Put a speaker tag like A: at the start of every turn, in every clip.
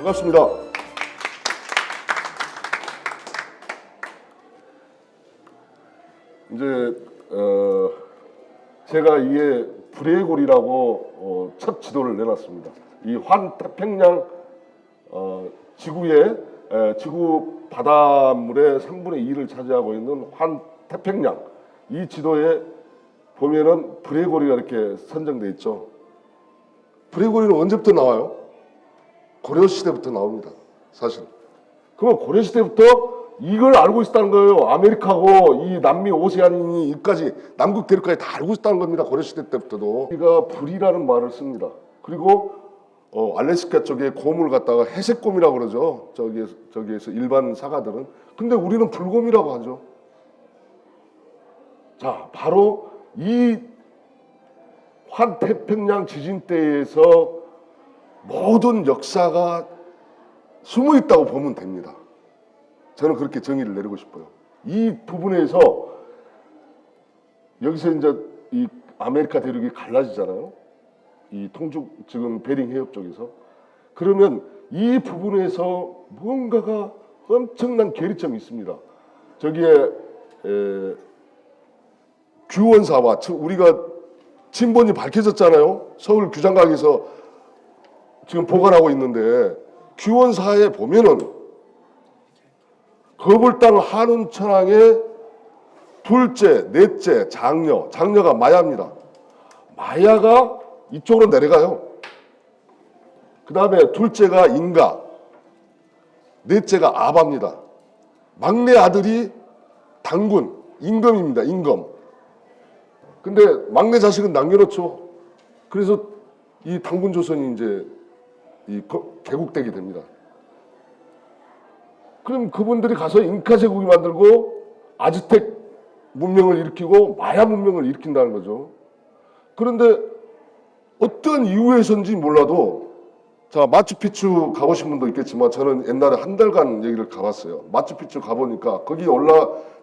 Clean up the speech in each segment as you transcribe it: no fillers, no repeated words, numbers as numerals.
A: 반갑습니다. 이제 제가 이게 브레골이라고 첫 지도를 내놨습니다. 이 환태평양 지구의 지구 바닷물의 3분의 2를 차지하고 있는 환태평양, 이 지도에 보면은 브레골이가 이렇게 선정돼 있죠. 브레골이는 언제부터 나와요? 고려 시대부터 나옵니다. 사실. 그러면 고려 시대부터 이걸 알고 있었다는 거예요. 아메리카고 이 남미 오세아니니 여기까지 남극 대륙까지 다 알고 있었다는 겁니다. 고려 시대 때부터도. 우리가 불이라는 말을 씁니다. 그리고 알래스카 쪽에 곰을 갖다가 회색곰이라고 그러죠. 저기에서 일반 사과들은. 근데 우리는 불곰이라고 하죠. 자, 바로 이 환태평양 지진 때에서 모든 역사가 숨어 있다고 보면 됩니다. 저는 그렇게 정의를 내리고 싶어요. 이 부분에서 여기서 이제 이 아메리카 대륙이 갈라지잖아요. 이 동쪽 지금 베링 해협 쪽에서. 그러면 이 부분에서 뭔가가 엄청난 괴리점이 있습니다. 저기에 규원사와 우리가 진본이 밝혀졌잖아요. 서울 규장각에서 지금 보관하고 있는데 규원사에 보면은 거불당 한운천왕의 둘째, 넷째, 장녀가 마야입니다. 마야가 이쪽으로 내려가요. 그 다음에 둘째가 인가, 넷째가 아바입니다. 막내 아들이 당군, 임금입니다. 임금. 근데 막내 자식은 남겨놓죠. 그래서 이 당군 조선이 이제 개국되게 됩니다. 그럼 그분들이 가서 잉카 제국이 만들고 아즈텍 문명을 일으키고 마야 문명을 일으킨다는 거죠. 그런데 어떤 이유에서인지 몰라도, 자, 마추픽추 가보신 분도 있겠지만 저는 옛날에 한 달간 여기를 가봤어요. 마추픽추 가보니까 거기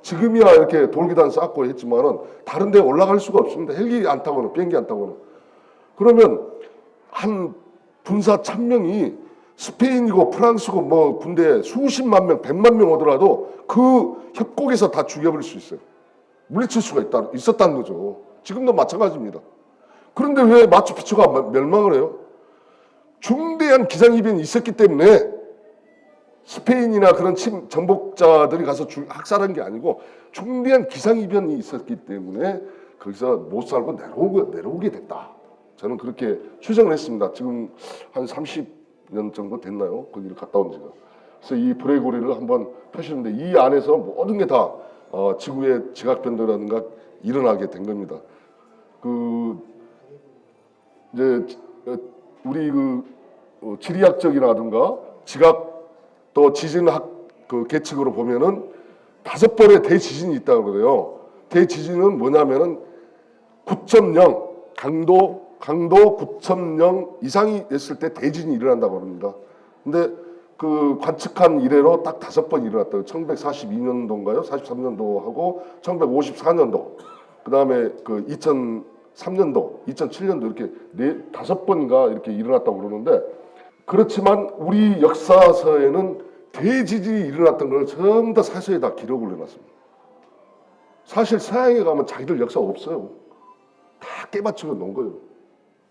A: 지금이야 이렇게 돌계단 쌓고 했지만은 다른 데 올라갈 수가 없습니다. 헬기 안 타고는, 비행기 안 타고는. 그러면 한 군사 1000명이 스페인이고 프랑스고 뭐 군대 수십만 명, 100만 명 오더라도 그 협곡에서 다 죽여버릴 수 있어요. 물리칠 수가 있었다는 거죠. 지금도 마찬가지입니다. 그런데 왜 마추픽추가 멸망을 해요? 중대한 기상이변이 있었기 때문에 스페인이나 그런 정복자들이 가서 학살한 게 아니고 중대한 기상이변이 있었기 때문에 거기서 못 살고 내려오게 됐다. 저는 그렇게 추정을 했습니다. 지금 한 30년 정도 됐나요? 거기를 갔다 온 지가. 그래서 이 브레고리를 한번 펴시는데 이 안에서 모든 게 다 지구의 지각 변동이라든가 일어나게 된 겁니다. 이제 우리 지리학적이라든가 지각 또 지진학 계측으로 보면은 5번의 대지진이 있다고 그래요. 대지진은 뭐냐면은 9.0 강도 9.0 이상이 됐을 때 대지진이 일어난다고 합니다. 근데 그 관측한 이래로 딱 5번 일어났다고. 1942년도인가요? 43년도하고 1954년도. 그 다음에 2003년도, 2007년도 이렇게 5번인가 이렇게 일어났다고 그러는데, 그렇지만 우리 역사서에는 대지진이 일어났던 걸 전부 다 사서에 다 기록을 해놨습니다. 사실 서양에 가면 자기들 역사 없어요. 다 깨맞추고 놓은 거예요.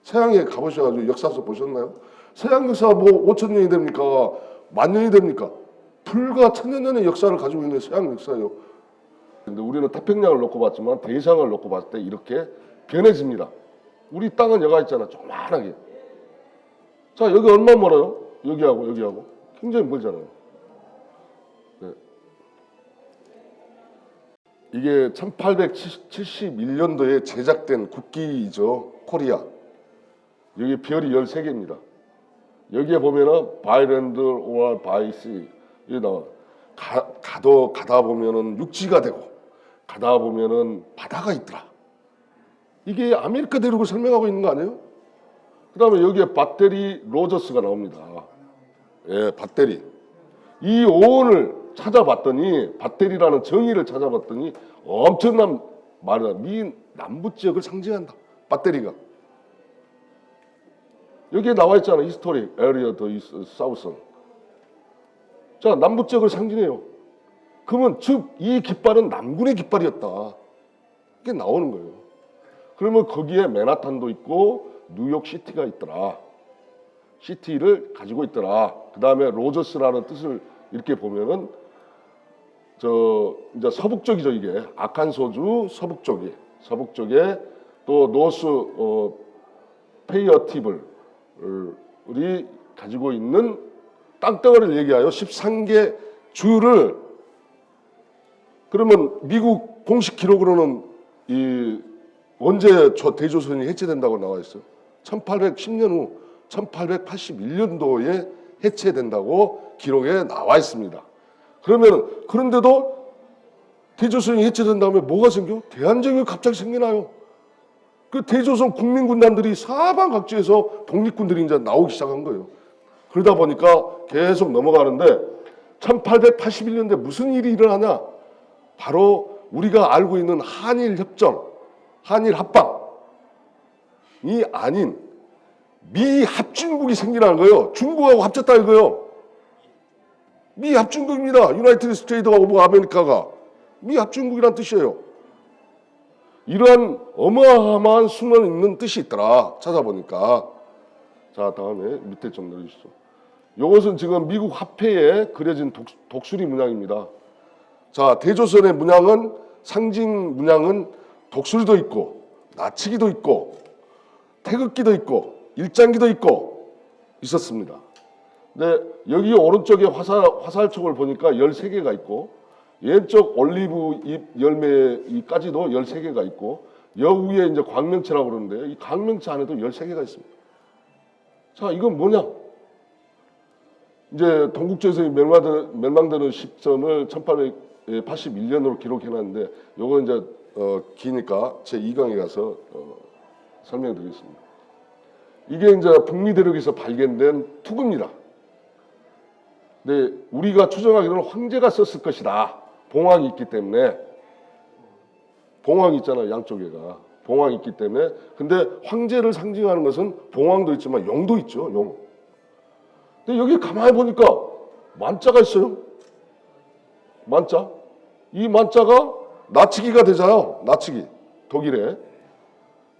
A: 서양에 가보셔가지고 역사서 보셨나요? 서양 역사 뭐 5,000년이 됩니까? 10,000년이 됩니까? 불과 1,000년의 역사를 가지고 있는 서양 역사예요. 근데 우리는 태평양을 놓고 봤지만 대서양을 놓고 봤을 때 이렇게 변해집니다. 우리 땅은 여가 있잖아, 조그만하게. 자, 여기 얼마 멀어요? 여기하고 굉장히 멀잖아요. 네. 이게 1871년도에 제작된 국기이죠. 코리아. 여기 별이 13개입니다. 여기에 보면은 바이랜드 or 바이시 이게 나와. 가다 보면은 육지가 되고 가다 보면은 바다가 있더라. 이게 아메리카 대륙을 설명하고 있는 거 아니에요? 그 다음에 여기에 밧데리 로저스가 나옵니다. 예, 밧데리. 이 오원을 찾아봤더니, 밧데리라는 정의를 찾아봤더니 엄청난 말이다. 미 남부 지역을 상징한다. 밧데리가. 여기에 나와 있잖아. 히스토리, 에리어 더 사우선. 자, 남부적을 상징해요. 그러면 즉 이 깃발은 남군의 깃발이었다. 이게 나오는 거예요. 그러면 거기에 맨하탄도 있고 뉴욕시티가 있더라. 시티를 가지고 있더라. 그 다음에 로저스라는 뜻을 이렇게 보면은 이제 서북쪽이죠. 이게 아칸소주 서북쪽에 또 노스 페이어티블이 가지고 있는 땅덩어리를 얘기하여 13개 주를, 그러면 미국 공식 기록으로는 언제 대조선이 해체된다고 나와 있어요? 1810년 후 1881년도에 해체된다고 기록에 나와 있습니다. 그런데도 대조선이 해체된 다음에 뭐가 생겨? 대한제국이 갑자기 생기나요? 그 대조선 국민군단들이 사방 각지에서 독립군들이 이제 나오기 시작한 거예요. 그러다 보니까 계속 넘어가는데 1881년대 무슨 일이 일어나냐? 바로 우리가 알고 있는 한일 협정, 한일 합방이 아닌 미 합중국이 생기라는 거예요. 중국하고 합쳤다 이거요. 미 합중국입니다. 유나이티드 스테이트 오브 아메리카가 미 합중국이란 뜻이에요. 이러한 어마어마한 숨어 있는 뜻이 있더라. 찾아보니까. 자, 다음에 밑에 좀 내려주시죠. 이것은 지금 미국 화폐에 그려진 독수리 문양입니다. 자, 대조선의 문양은, 상징 문양은 독수리도 있고 나치기도 있고 태극기도 있고 일장기도 있고 있었습니다. 근데 여기 오른쪽에 화살촉을 보니까 13개가 있고 왼쪽 올리브 잎 열매까지도 13개가 있고 여 위에 이제 광명체라고 그러는데 이 광명체 안에도 13개가 있습니다. 자, 이건 뭐냐? 이제 동국제선이 멸망되는 시점을 1881년으로 기록해놨는데 요거 이제 기니까 제 2강에 가서 설명드리겠습니다. 이게 이제 북미 대륙에서 발견된 투구입니다. 근데 우리가 추정하기로는 황제가 썼을 것이다. 봉황이 있기 때문에. 봉황이 있잖아요, 양쪽에가. 봉황이 있기 때문에. 근데 황제를 상징하는 것은 봉황도 있지만 용도 있죠, 용. 근데 여기 가만히 보니까 만자가 있어요. 만자. 이 만자가 나치기가 되잖아요. 나치기. 독일에.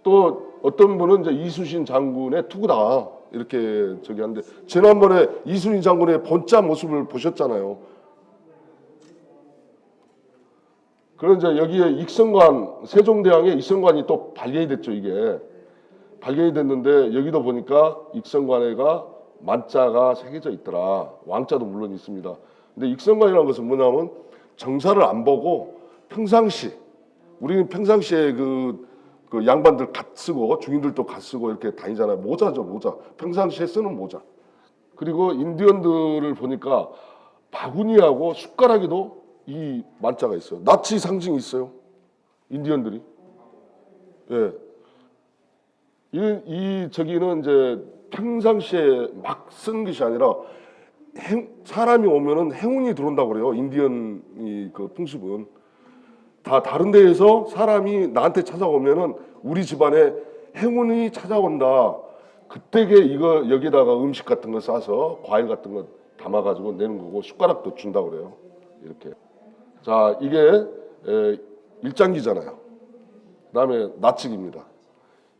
A: 또 어떤 분은 이제 이순신 장군의 투구다. 이렇게 저기 하는데 지난번에 이순신 장군의 본자 모습을 보셨잖아요. 그런 이제 여기에 익성관, 세종대왕의 익성관이 또 발견이 됐죠. 이게 발견이 됐는데 여기도 보니까 익성관에가 만자가 새겨져 있더라. 왕자도 물론 있습니다. 근데 익성관이라는 것은 뭐냐면 정사를 안 보고 평상시, 우리는 평상시에 그 양반들 갓 쓰고 중인들도 갓 쓰고 이렇게 다니잖아요. 모자죠, 모자. 평상시에 쓰는 모자. 그리고 인디언들을 보니까 바구니하고 숟가락에도 이 만자가 있어요. 나치 상징이 있어요. 인디언들이. 예. 저기는 이제 평상시에 막 쓰는 것이 아니라 사람이 오면은 행운이 들어온다고 그래요. 인디언이 그 풍습은. 다 다른 데에서 사람이 나한테 찾아오면은 우리 집안에 행운이 찾아온다. 그때게 이거 여기다가 음식 같은 거 싸서 과일 같은 거 담아가지고 내는 거고 숟가락도 준다고 그래요. 이렇게. 자, 이게 일장기잖아요. 그다음에 나치기입니다.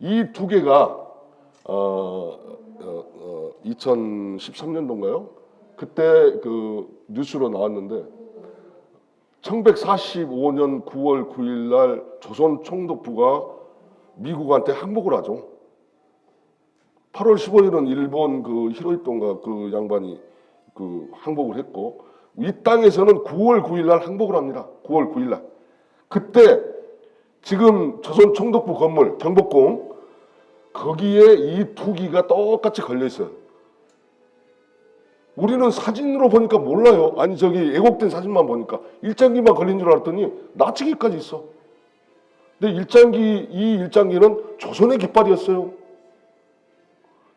A: 이 두 개가 2013년도인가요? 그때 그 뉴스로 나왔는데 1945년 9월 9일 날 조선 총독부가 미국한테 항복을 하죠. 8월 15일은 일본 그 히로히토인가 그 양반이 그 항복을 했고 이 땅에서는 9월 9일 날 항복을 합니다. 9월 9일 날. 그때 지금 조선 총독부 건물 경복궁 거기에 이 투기가 똑같이 걸려 있어요. 우리는 사진으로 보니까 몰라요. 아니 저기 왜곡된 사진만 보니까 일장기만 걸린 줄 알았더니 나치기까지 있어. 근데 이 일장기는 조선의 깃발이었어요.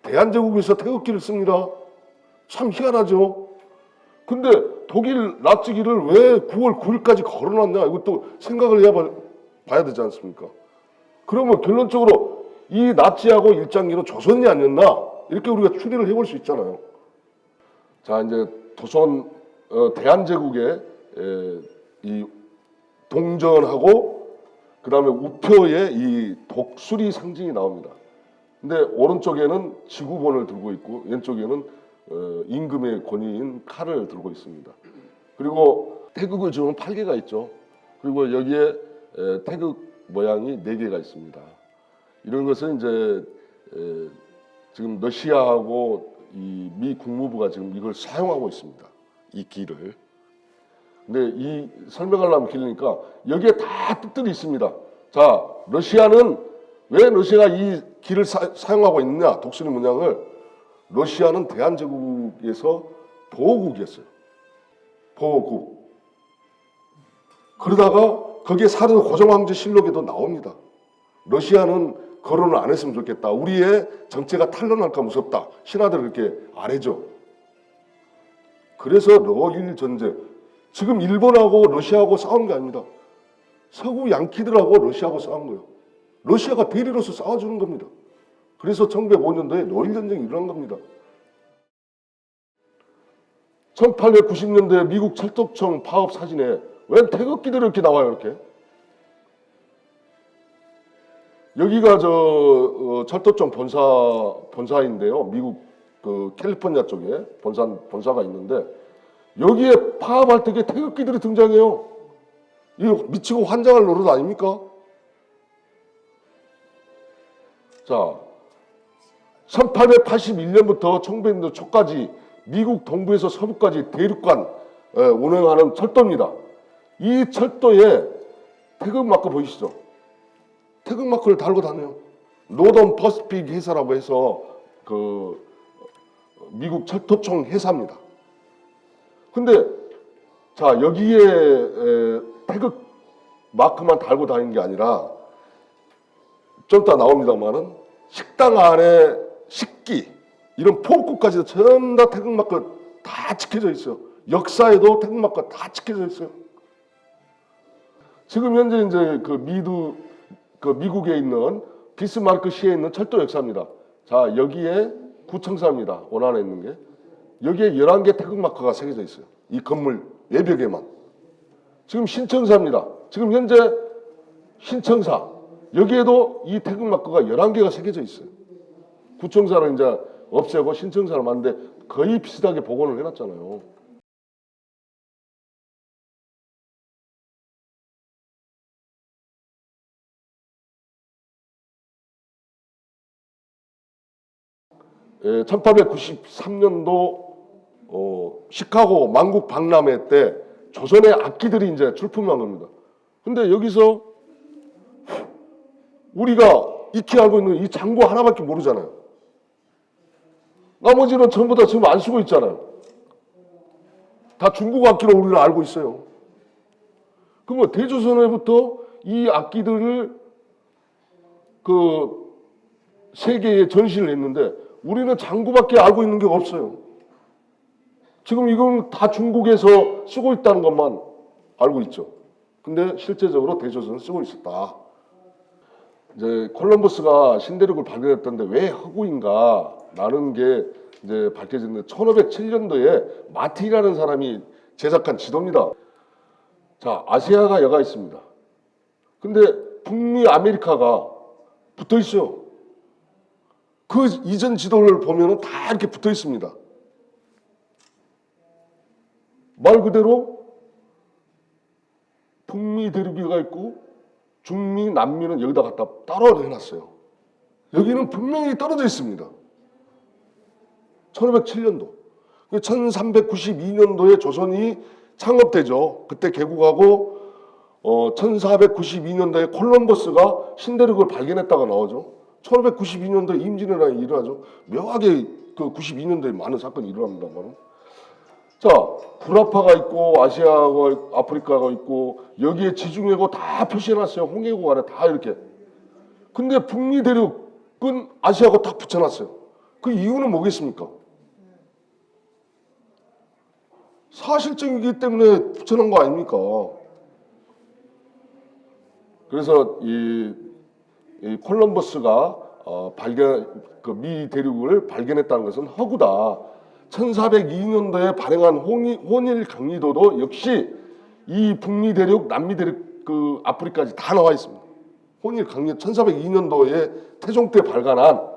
A: 대한제국에서 태극기를 씁니다. 참 희한하죠. 근데 독일 나치기를 왜 9월 9일까지 걸어놨냐 이것도 생각을 해봐야 되지 않습니까? 그러면 결론적으로 이 나치하고 일장기는 조선이 아니었나 이렇게 우리가 추리를 해볼 수 있잖아요. 자, 이제 조선 대한제국의 이 동전하고 그다음에 우표의 이 독수리 상징이 나옵니다. 근데 오른쪽에는 지구본을 들고 있고 왼쪽에는 임금의 권위인 칼을 들고 있습니다. 그리고 태극을 주는 8개가 있죠. 그리고 여기에 태극 모양이 4개가 있습니다. 이런 것은 이제 지금 러시아하고 이 미 국무부가 지금 이걸 사용하고 있습니다. 이 길을. 근데 이 설명하려면 길으니까 여기에 다 뜻들이 있습니다. 자, 러시아는 왜 러시아가 이 길을 사용하고 있느냐? 독수리 문양을. 러시아는 대한제국에서 보호국이었어요. 보호국. 그러다가 거기에 사르 고종황제실록에도 나옵니다. 러시아는 거론을 안 했으면 좋겠다. 우리의 정체가 탄로날까 무섭다. 신하들 그렇게 아래죠. 그래서 러일 전쟁. 지금 일본하고 러시아하고 싸우는 게 아닙니다. 서구 양키들하고 러시아하고 싸운 거예요. 러시아가 대리로서 싸워주는 겁니다. 그래서 1905년도에 러일 전쟁이 일어난 겁니다. 1890년도에 미국 철도청 파업 사진에 웬 태극기들이 이렇게 나와요, 이렇게. 여기가 철도청 본사인데요. 미국 그 캘리포니아 쪽에 본사가 있는데 여기에 파업할 때 태극기들이 등장해요. 이거 미치고 환장할 노릇 아닙니까? 자, 1881년부터 1900년도 초까지 미국 동부에서 서부까지 대륙간 운행하는 철도입니다. 이 철도에 태극마크 보이시죠? 태극마크를 달고 다녀요. 노던 퍼시픽 회사라고 해서 그 미국 철도청 회사입니다. 근데 자, 여기에 태극 마크만 달고 다니는 게 아니라 좀 이따 나옵니다만은 식당 안에 식기 이런 포크까지도 전부 다 태극마크 다 찍혀져 있어요. 역사에도 태극마크 다 찍혀져 있어요. 지금 현재 이제 그 미국에 있는 비스마르크 시에 있는 철도 역사입니다. 자, 여기에 구청사입니다. 원안에 있는 게. 여기에 11개 태극마크가 새겨져 있어요. 이 건물 외벽에만. 지금 신청사입니다. 지금 현재 신청사. 여기에도 이 태극마크가 11개가 새겨져 있어요. 구청사를 이제 없애고 신청사를 만드는데 거의 비슷하게 복원을 해놨잖아요. 예, 1893년도 시카고 만국 박람회 때 조선의 악기들이 이제 출품한 겁니다. 근데 여기서 우리가 익히 알고 있는 이 장구 하나밖에 모르잖아요. 나머지는 전부 다 지금 안 쓰고 있잖아요. 다 중국 악기로 우리는 알고 있어요. 그러면 대조선에부터 이 악기들을 그 세계에 전시를 했는데 우리는 장구밖에 알고 있는 게 없어요. 지금 이건 다 중국에서 쓰고 있다는 것만 알고 있죠. 근데 실제적으로 대조선은 쓰고 있었다. 이제 콜럼버스가 신대륙을 발견했던데 왜 허구인가 라는 게 이제 밝혀졌는데 1507년도에 마티라는 사람이 제작한 지도입니다. 자, 아시아가 여가 있습니다. 근데 북미 아메리카가 붙어 있어요. 그 이전 지도를 보면은 다 이렇게 붙어 있습니다. 말 그대로 북미 대륙이가 있고 중미, 남미는 여기다 갖다 따로 해놨어요. 여기는 분명히 떨어져 있습니다. 1507년도. 1392년도에 조선이 창업되죠. 그때 개국하고 1492년도에 콜럼버스가 신대륙을 발견했다가 나오죠. 1592년도에 임진왜란이 일어나죠. 묘하게 그 92년도에 많은 사건이 일어납니다만. 자, 구라파가 있고 아시아가 아프리카가 있고 여기에 지중해고 다 표시해놨어요. 홍해고 안에 다 이렇게. 근데 북미 대륙은 아시아고 딱 붙여놨어요. 그 이유는 뭐겠습니까? 사실적이기 때문에 붙여놓은 거 아닙니까? 그래서 이 콜럼버스가 미 대륙을 발견했다는 것은 허구다. 1402년도에 발행한 혼일 강리도도 역시 이 북미 대륙, 남미 대륙 그 아프리카까지 다 나와 있습니다. 혼일 강리 1402년도에 태종 때 발간한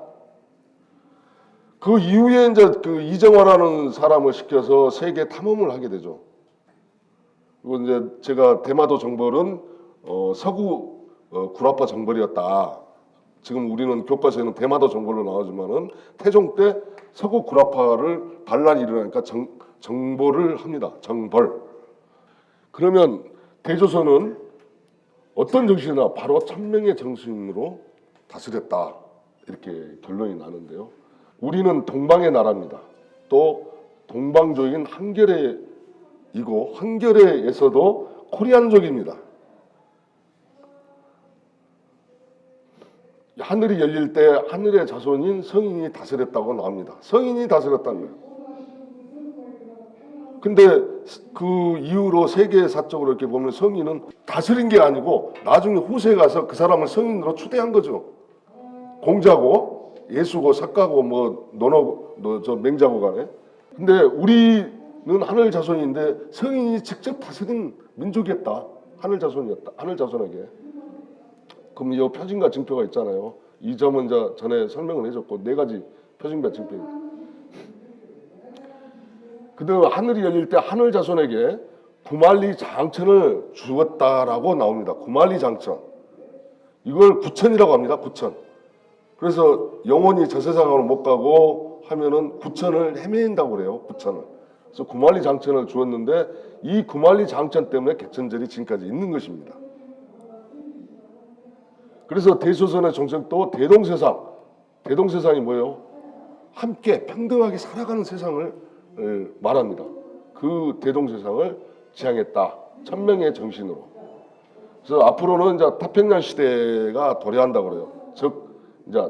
A: 그 이후에 이제 그 이정화라는 사람을 시켜서 세계 탐험을 하게 되죠. 그리고 이제 제가 대마도 정벌은 서구 구라파 정벌이었다. 지금 우리는 교과서에는 대마도 정벌로 나오지만은 태종 때 서구 구라파를 반란이 일어나니까 정벌을 합니다. 정벌. 그러면 대조선은 어떤 정신이나 바로 천명의 정신으로 다스렸다. 이렇게 결론이 나는데요. 우리는 동방의 나라입니다. 또 동방족인 한겨레이고 한겨레에서도 코리안족입니다. 하늘이 열릴 때 하늘의 자손인 성인이 다스렸다고 나옵니다. 성인이 다스렸다는 거예요. 근데 그 이후로 세계사적으로 이렇게 보면 성인은 다스린 게 아니고 나중에 후세에 가서 그 사람을 성인으로 추대한 거죠. 공자고 예수고 석가고 뭐 논어고 저 맹자고 간에. 근데 우리는 하늘 자손인데 성인이 직접 다스린 민족이었다. 하늘 자손이었다. 하늘 자손에게. 그럼 이 표징과 징표가 있잖아요. 이 점은 전에 설명을 해줬고 4가지 표징과 징표입니다. 그다음 하늘이 열릴 때 하늘 자손에게 구만리 장천을 주었다라고 나옵니다. 구만리 장천. 이걸 구천이라고 합니다. 구천. 그래서 영원히 저 세상으로 못 가고 하면은 구천을 헤매인다고 그래요. 구천을. 그래서 구만리 장천을 주었는데 이 구만리 장천 때문에 개천절이 지금까지 있는 것입니다. 그래서 대조선의 정책도 대동세상. 대동세상이 뭐예요? 함께 평등하게 살아가는 세상을 말합니다. 그 대동세상을 지향했다. 천명의 정신으로. 그래서 앞으로는 이제 태평양 시대가 도래한다고 그래요. 즉 이제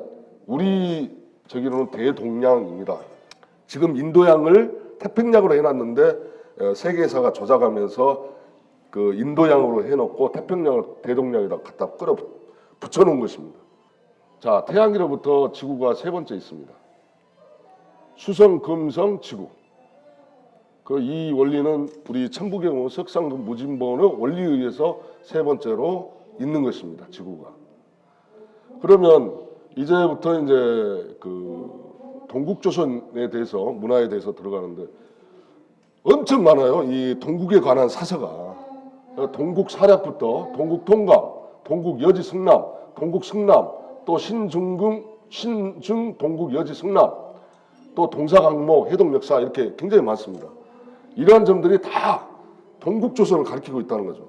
A: 우리 저기로는 대동양입니다. 지금 인도양을 태평양으로 해놨는데 세계사가 조작하면서 그 인도양으로 해놓고 태평양을 대동양에다 갖다 끌어 붙여놓은 것입니다. 자, 태양계로부터 지구가 3번째 있습니다. 수성, 금성, 지구. 그 이 원리는 우리 천부경호 석상금 무진본의 원리에 의해서 3번째로 있는 것입니다. 지구가. 그러면 이제부터 이제 그 동국조선에 대해서 문화에 대해서 들어가는데 엄청 많아요. 이 동국에 관한 사서가. 동국 사략부터 동국 통감, 동국 여지 승남, 동국 승남, 또 신중 동국 여지 승남, 또 동사강목, 해동 역사 이렇게 굉장히 많습니다. 이러한 점들이 다 동국조선을 가리키고 있다는 거죠.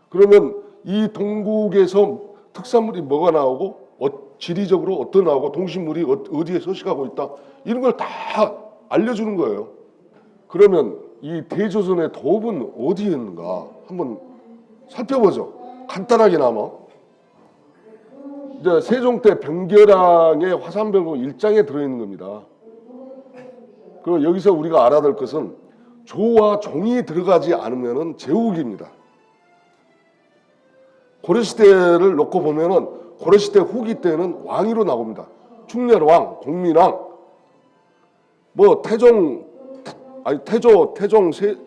A: 그러면 이 동국에서 특산물이 뭐가 나오고 지리적으로 어떤 나오고 동식물이 어디에 서식하고 있다 이런 걸 다 알려주는 거예요. 그러면 이 대조선의 도읍은 어디에 있는가 한번 살펴보죠. 간단하게나마 이제 세종 때 병결항의 화산병국 1장에 들어있는 겁니다. 그리고 여기서 우리가 알아야 될 것은 조와 종이 들어가지 않으면은 제국입니다. 고려시대를 놓고 보면은 고려시대 후기 때는 왕위로 나옵니다. 충렬왕, 공민왕, 뭐 태종,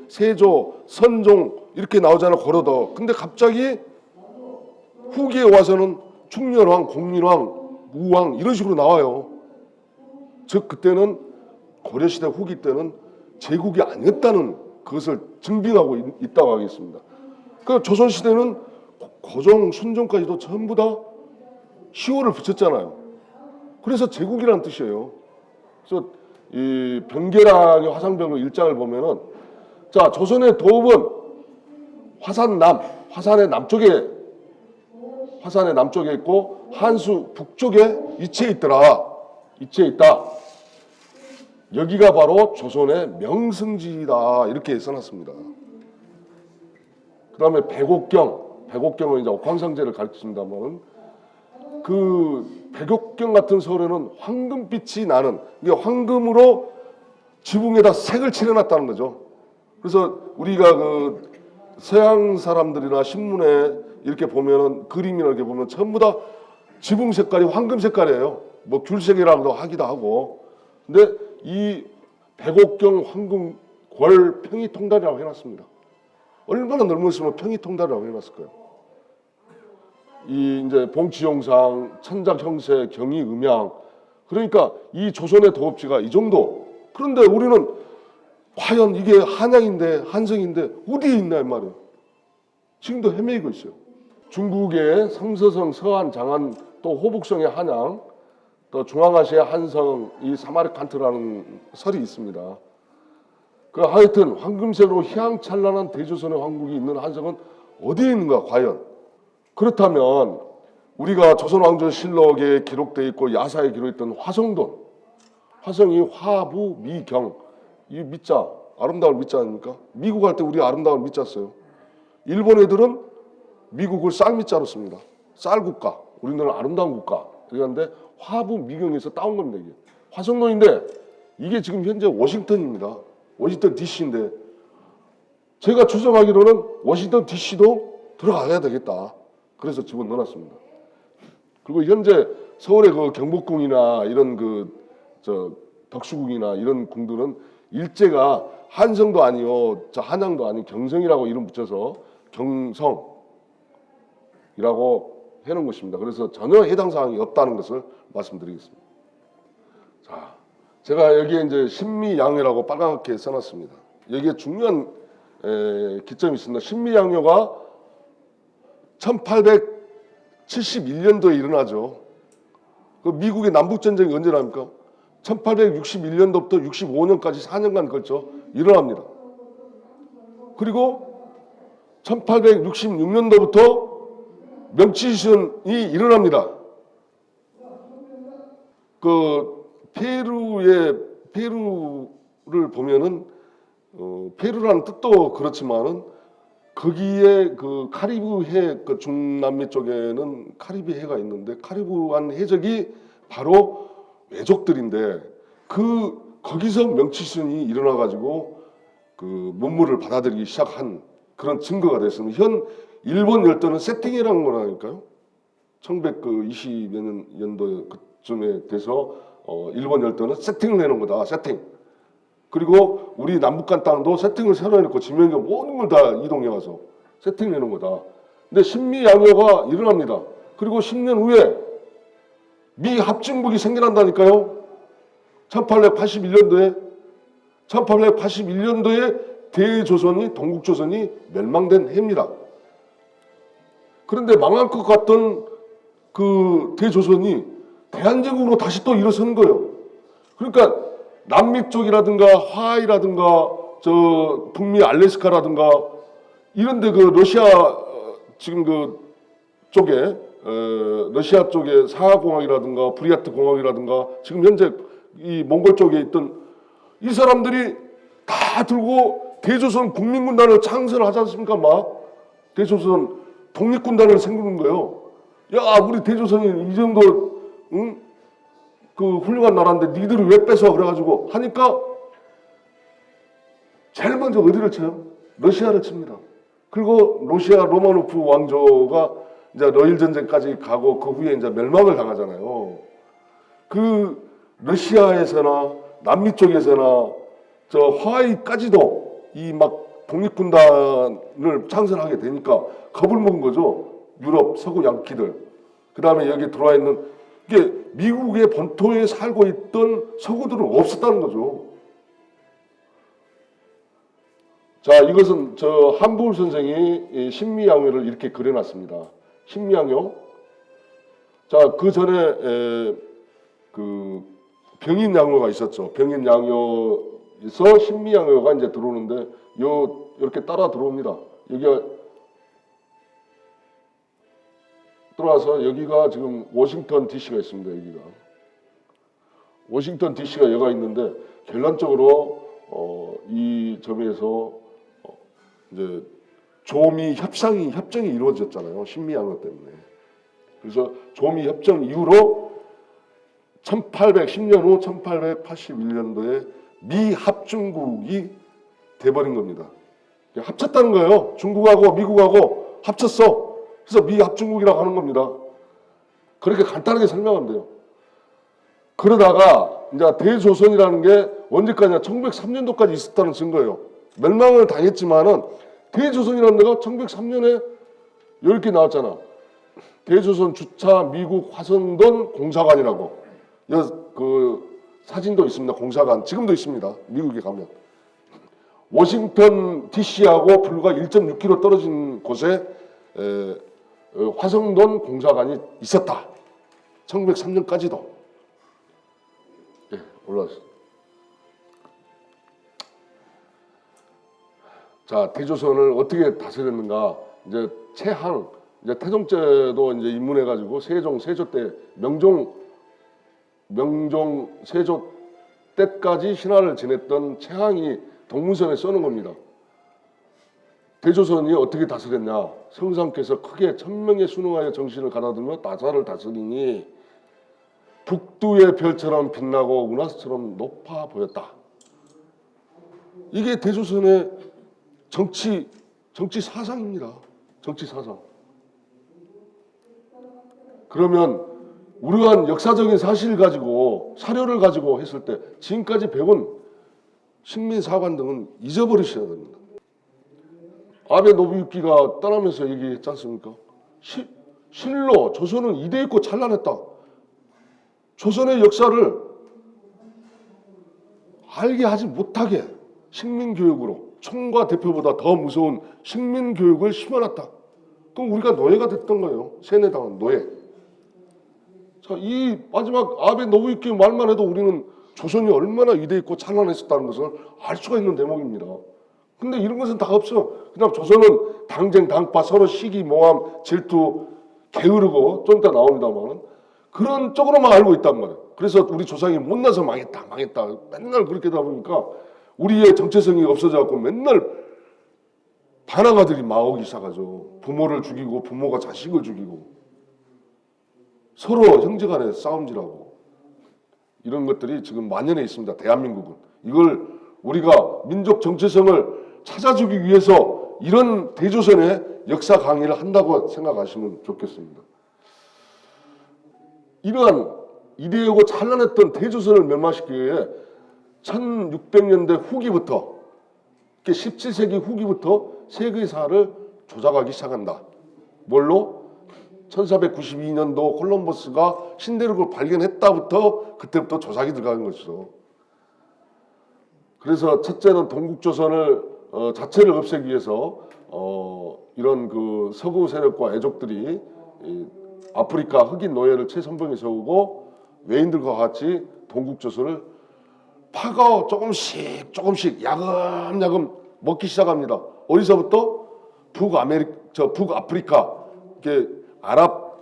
A: 세조, 선종 이렇게 나오잖아요. 고려도. 근데 갑자기 후기에 와서는 충렬왕, 공민왕, 무왕 이런 식으로 나와요. 즉 그때는 고려시대 후기 때는 제국이 아니었다는 그것을 증빙하고 있다고 하겠습니다. 그 조선시대는 고종, 순종까지도 전부 다 시호를 붙였잖아요. 그래서 제국이라는 뜻이에요. 그래서 이 병계랑의 화산병국 1장을 보면은 자 조선의 도읍은 화산의 남쪽에 있고 한수 북쪽에 위치해 있더라. 위치해 있다. 여기가 바로 조선의 명승지이다 이렇게 써놨습니다. 그 다음에 백옥경은 이제 옥황상제를 가르칩니다만 그 백옥경 같은 설에는 황금빛이 나는 이게 황금으로 지붕에다 색을 칠해놨다는 거죠. 그래서 우리가 그 서양 사람들이나 신문에 이렇게 보면은 그림이나 이렇게 보면 전부 다 지붕 색깔이 황금 색깔이에요. 뭐 귤색이라고도 하기도 하고. 근데 이 백옥경 황금궐 평이통달이라고 해놨습니다. 얼마나 넓었으면 평이통달이라고 해놨을까요? 이 이제 봉지용상, 천작형세, 경의음양, 그러니까 이 조선의 도읍지가 이 정도. 그런데 우리는 과연 이게 한양인데 한성인데 어디에 있나 이 말이에요. 지금도 헤매이고 있어요. 중국의 성서성, 서안, 장안, 또 호북성의 한양, 또 중앙아시아 한성, 이 사마르칸트라는 설이 있습니다. 그 하여튼 황금색으로 희양찬란한 대조선의 황국이 있는 한성은 어디에 있는가 과연? 그렇다면 우리가 조선왕조실록에 기록되어 있고 야사에 기록했던 화성돈, 화성이 화부 미경, 이 미자, 아름다울 미자 아닙니까? 미국 할 때 우리 아름다울 미자 써요. 일본 애들은 미국을 쌀미자로 씁니다. 쌀국가, 우리는 아름다운 국가. 그런데 화부 미경에서 따온 겁니다. 이게 화성돈인데 이게 지금 현재 워싱턴입니다. 워싱턴 DC인데 제가 추정하기로는 워싱턴 DC도 들어가야 되겠다. 그래서 집어넣어놨습니다. 그리고 현재 서울의 그 경복궁이나 이런 덕수궁이나 이런 궁들은 일제가 한성도 아니요, 한양도 아닌 경성이라고 이름 붙여서 경성이라고 해놓은 것입니다. 그래서 전혀 해당 사항이 없다는 것을 말씀드리겠습니다. 자, 제가 여기에 이제 신미양요라고 빨갛게 써놨습니다. 여기에 중요한 기점이 있습니다. 신미양요가 1871년도에 일어나죠. 그 미국의 남북전쟁이 언제 납니까? 1861년도부터 65년까지 4년간 걸쳐 일어납니다. 그리고 1866년도부터 명치시즌이 일어납니다. 그 페루를 보면은 페루라는 뜻도 그렇지만은 거기에 그 카리브해 그 중남미 쪽에는 카리브해가 있는데 카리브한 해적이 바로 외족들인데 거기서 명치순이 일어나 가지고 그 문물을 받아들이기 시작한 그런 증거가 됐습니다. 현 일본 열도는 세팅이라는 거라니까요. 1920몇 년도 그쯤에 돼서 일본 열도는 세팅을 내는 거다. 세팅. 그리고 우리 남북한 땅도 세팅을 새로 해놓고 지명경 모든 걸 다 이동해 와서 세팅을 해놓은 거다. 근데 신미양요가 일어납니다. 그리고 10년 후에 미 합중국이 생겨난다니까요. 1881년도에 대조선이 동국조선이 멸망된 해입니다. 그런데 망할 것 같던 그 대조선이 대한제국으로 다시 또 일어서는 거예요. 그러니까 남미 쪽이라든가 하와이라든가 저 북미 알래스카라든가 이런데 그 러시아 지금 그 쪽에 러시아 쪽에 사하공항이라든가 브리야트 공항이라든가 지금 현재 이 몽골 쪽에 있던 이 사람들이 다 들고 대조선 국민군단을 창설을 하지 않습니까? 막 대조선 독립군단을 생기는 거예요. 야, 우리 대조선이 이 정도 응? 그 훌륭한 나라인데 니들이 왜 뺏어? 그래가지고 하니까 제일 먼저 어디를 쳐요? 러시아를 칩니다. 그리고 러시아 로마노프 왕조가 이제 러일 전쟁까지 가고 그 후에 이제 멸망을 당하잖아요. 그 러시아에서나 남미 쪽에서나 저 하와이까지도 이 막 독립군단을 창설하게 되니까 겁을 먹은 거죠. 유럽 서구 양키들. 그 다음에 여기 들어와 있는 이게 미국의 본토에 살고 있던 서구들은 없었다는 거죠. 자, 이것은 저 한부울 선생이 신미양요를 이렇게 그려놨습니다. 신미양요. 자, 그 전에 그 병인양요가 있었죠. 병인양요에서 신미양요가 이제 들어오는데 이렇게 따라 들어옵니다. 여기가 들어와서 여기가 지금 워싱턴 DC가 있습니다. 여기가 워싱턴 DC가 여기가 있는데 결론적으로 이 점에서 이제 조미 협정이 이루어졌잖아요. 신미양요 때문에. 그래서 조미 협정 이후로 10년 후 1881년도에 미 합중국이 돼버린 겁니다. 합쳤다는 거예요. 중국하고 미국하고 합쳤어. 그래서 미 합중국이라고 하는 겁니다. 그렇게 간단하게 설명하면 돼요. 그러다가 이제 대조선이라는 게 언제까지냐 1903년도까지 있었다는 증거예요. 멸망을 당했지만은 대조선이라는 데가 1903년에 이렇게 나왔잖아. 대조선 주차 미국 화성돈 공사관이라고. 그 사진도 있습니다. 공사관 지금도 있습니다. 미국에 가면 워싱턴 DC하고 불과 1.6km 떨어진 곳에 화성돈 공사관이 있었다. 1903년까지도. 예, 올라왔어. 자, 대조선을 어떻게 다스렸는가? 이제 최항, 이제 태종제도 이제 입문해가지고 세조 때 명종 세조 때까지 신하를 지냈던 최항이 동문선에 써놓은 겁니다. 대조선이 어떻게 다스렸냐? 성상께서 크게 1000명의 순응하여 정신을 가다들며 나사를 다스리니 북두의 별처럼 빛나고 은하수처럼 높아 보였다. 이게 대조선의 정치 사상입니다. 정치 사상. 그러면 우려한 역사적인 사실을 가지고 사료를 가지고 했을 때 지금까지 배운 식민사관 등은 잊어버리셔야 됩니다. 아베 노부유키가 떠나면서 얘기했지 않습니까? 신로 조선은 이대 있고 찬란했다. 조선의 역사를 알게 하지 못하게 식민교육으로 총과 대표보다 더 무서운 식민교육을 심어놨다. 그럼 우리가 노예가 됐던 거예요. 세뇌당한 노예. 자, 이 마지막 아베 노부유키 말만 해도 우리는 조선이 얼마나 위대 있고 찬란했었다는 것을 알 수가 있는 대목입니다. 근데 이런 것은 다 없어. 그냥 조선은 당쟁, 당파, 서로 시기, 모함, 질투, 게으르고 좀 이따 나옵니다만 그런 쪽으로만 알고 있단 말이에요. 그래서 우리 조상이 못나서 망했다. 맨날 그렇게 하다 보니까 우리의 정체성이 없어져갖고 맨날 반항아들이 나오기 시작하죠. 부모를 죽이고 부모가 자식을 죽이고 서로 형제간에 싸움질하고 이런 것들이 지금 만연해 있습니다. 대한민국은. 이걸 우리가 민족 정체성을 찾아주기 위해서 이런 대조선의 역사 강의를 한다고 생각하시면 좋겠습니다. 이러한 이대하고 찬란했던 대조선을 멸망시키기 위해 1600년대 후기부터 17세기 후기부터 세계사를 조작하기 시작한다. 뭘로? 1492년도 콜럼버스가 신대륙을 발견했다부터 그때부터 조작이 들어가는 것이죠. 그래서 첫째는 동국조선을 자체를 없애기 위해서 이런 그 서구 세력과 애족들이 아프리카 흑인 노예를 최선봉에 세우고 외인들과 같이 동국조선을 파가 조금씩 야금야금 먹기 시작합니다. 어디서부터? 북아프리카 이렇게 아랍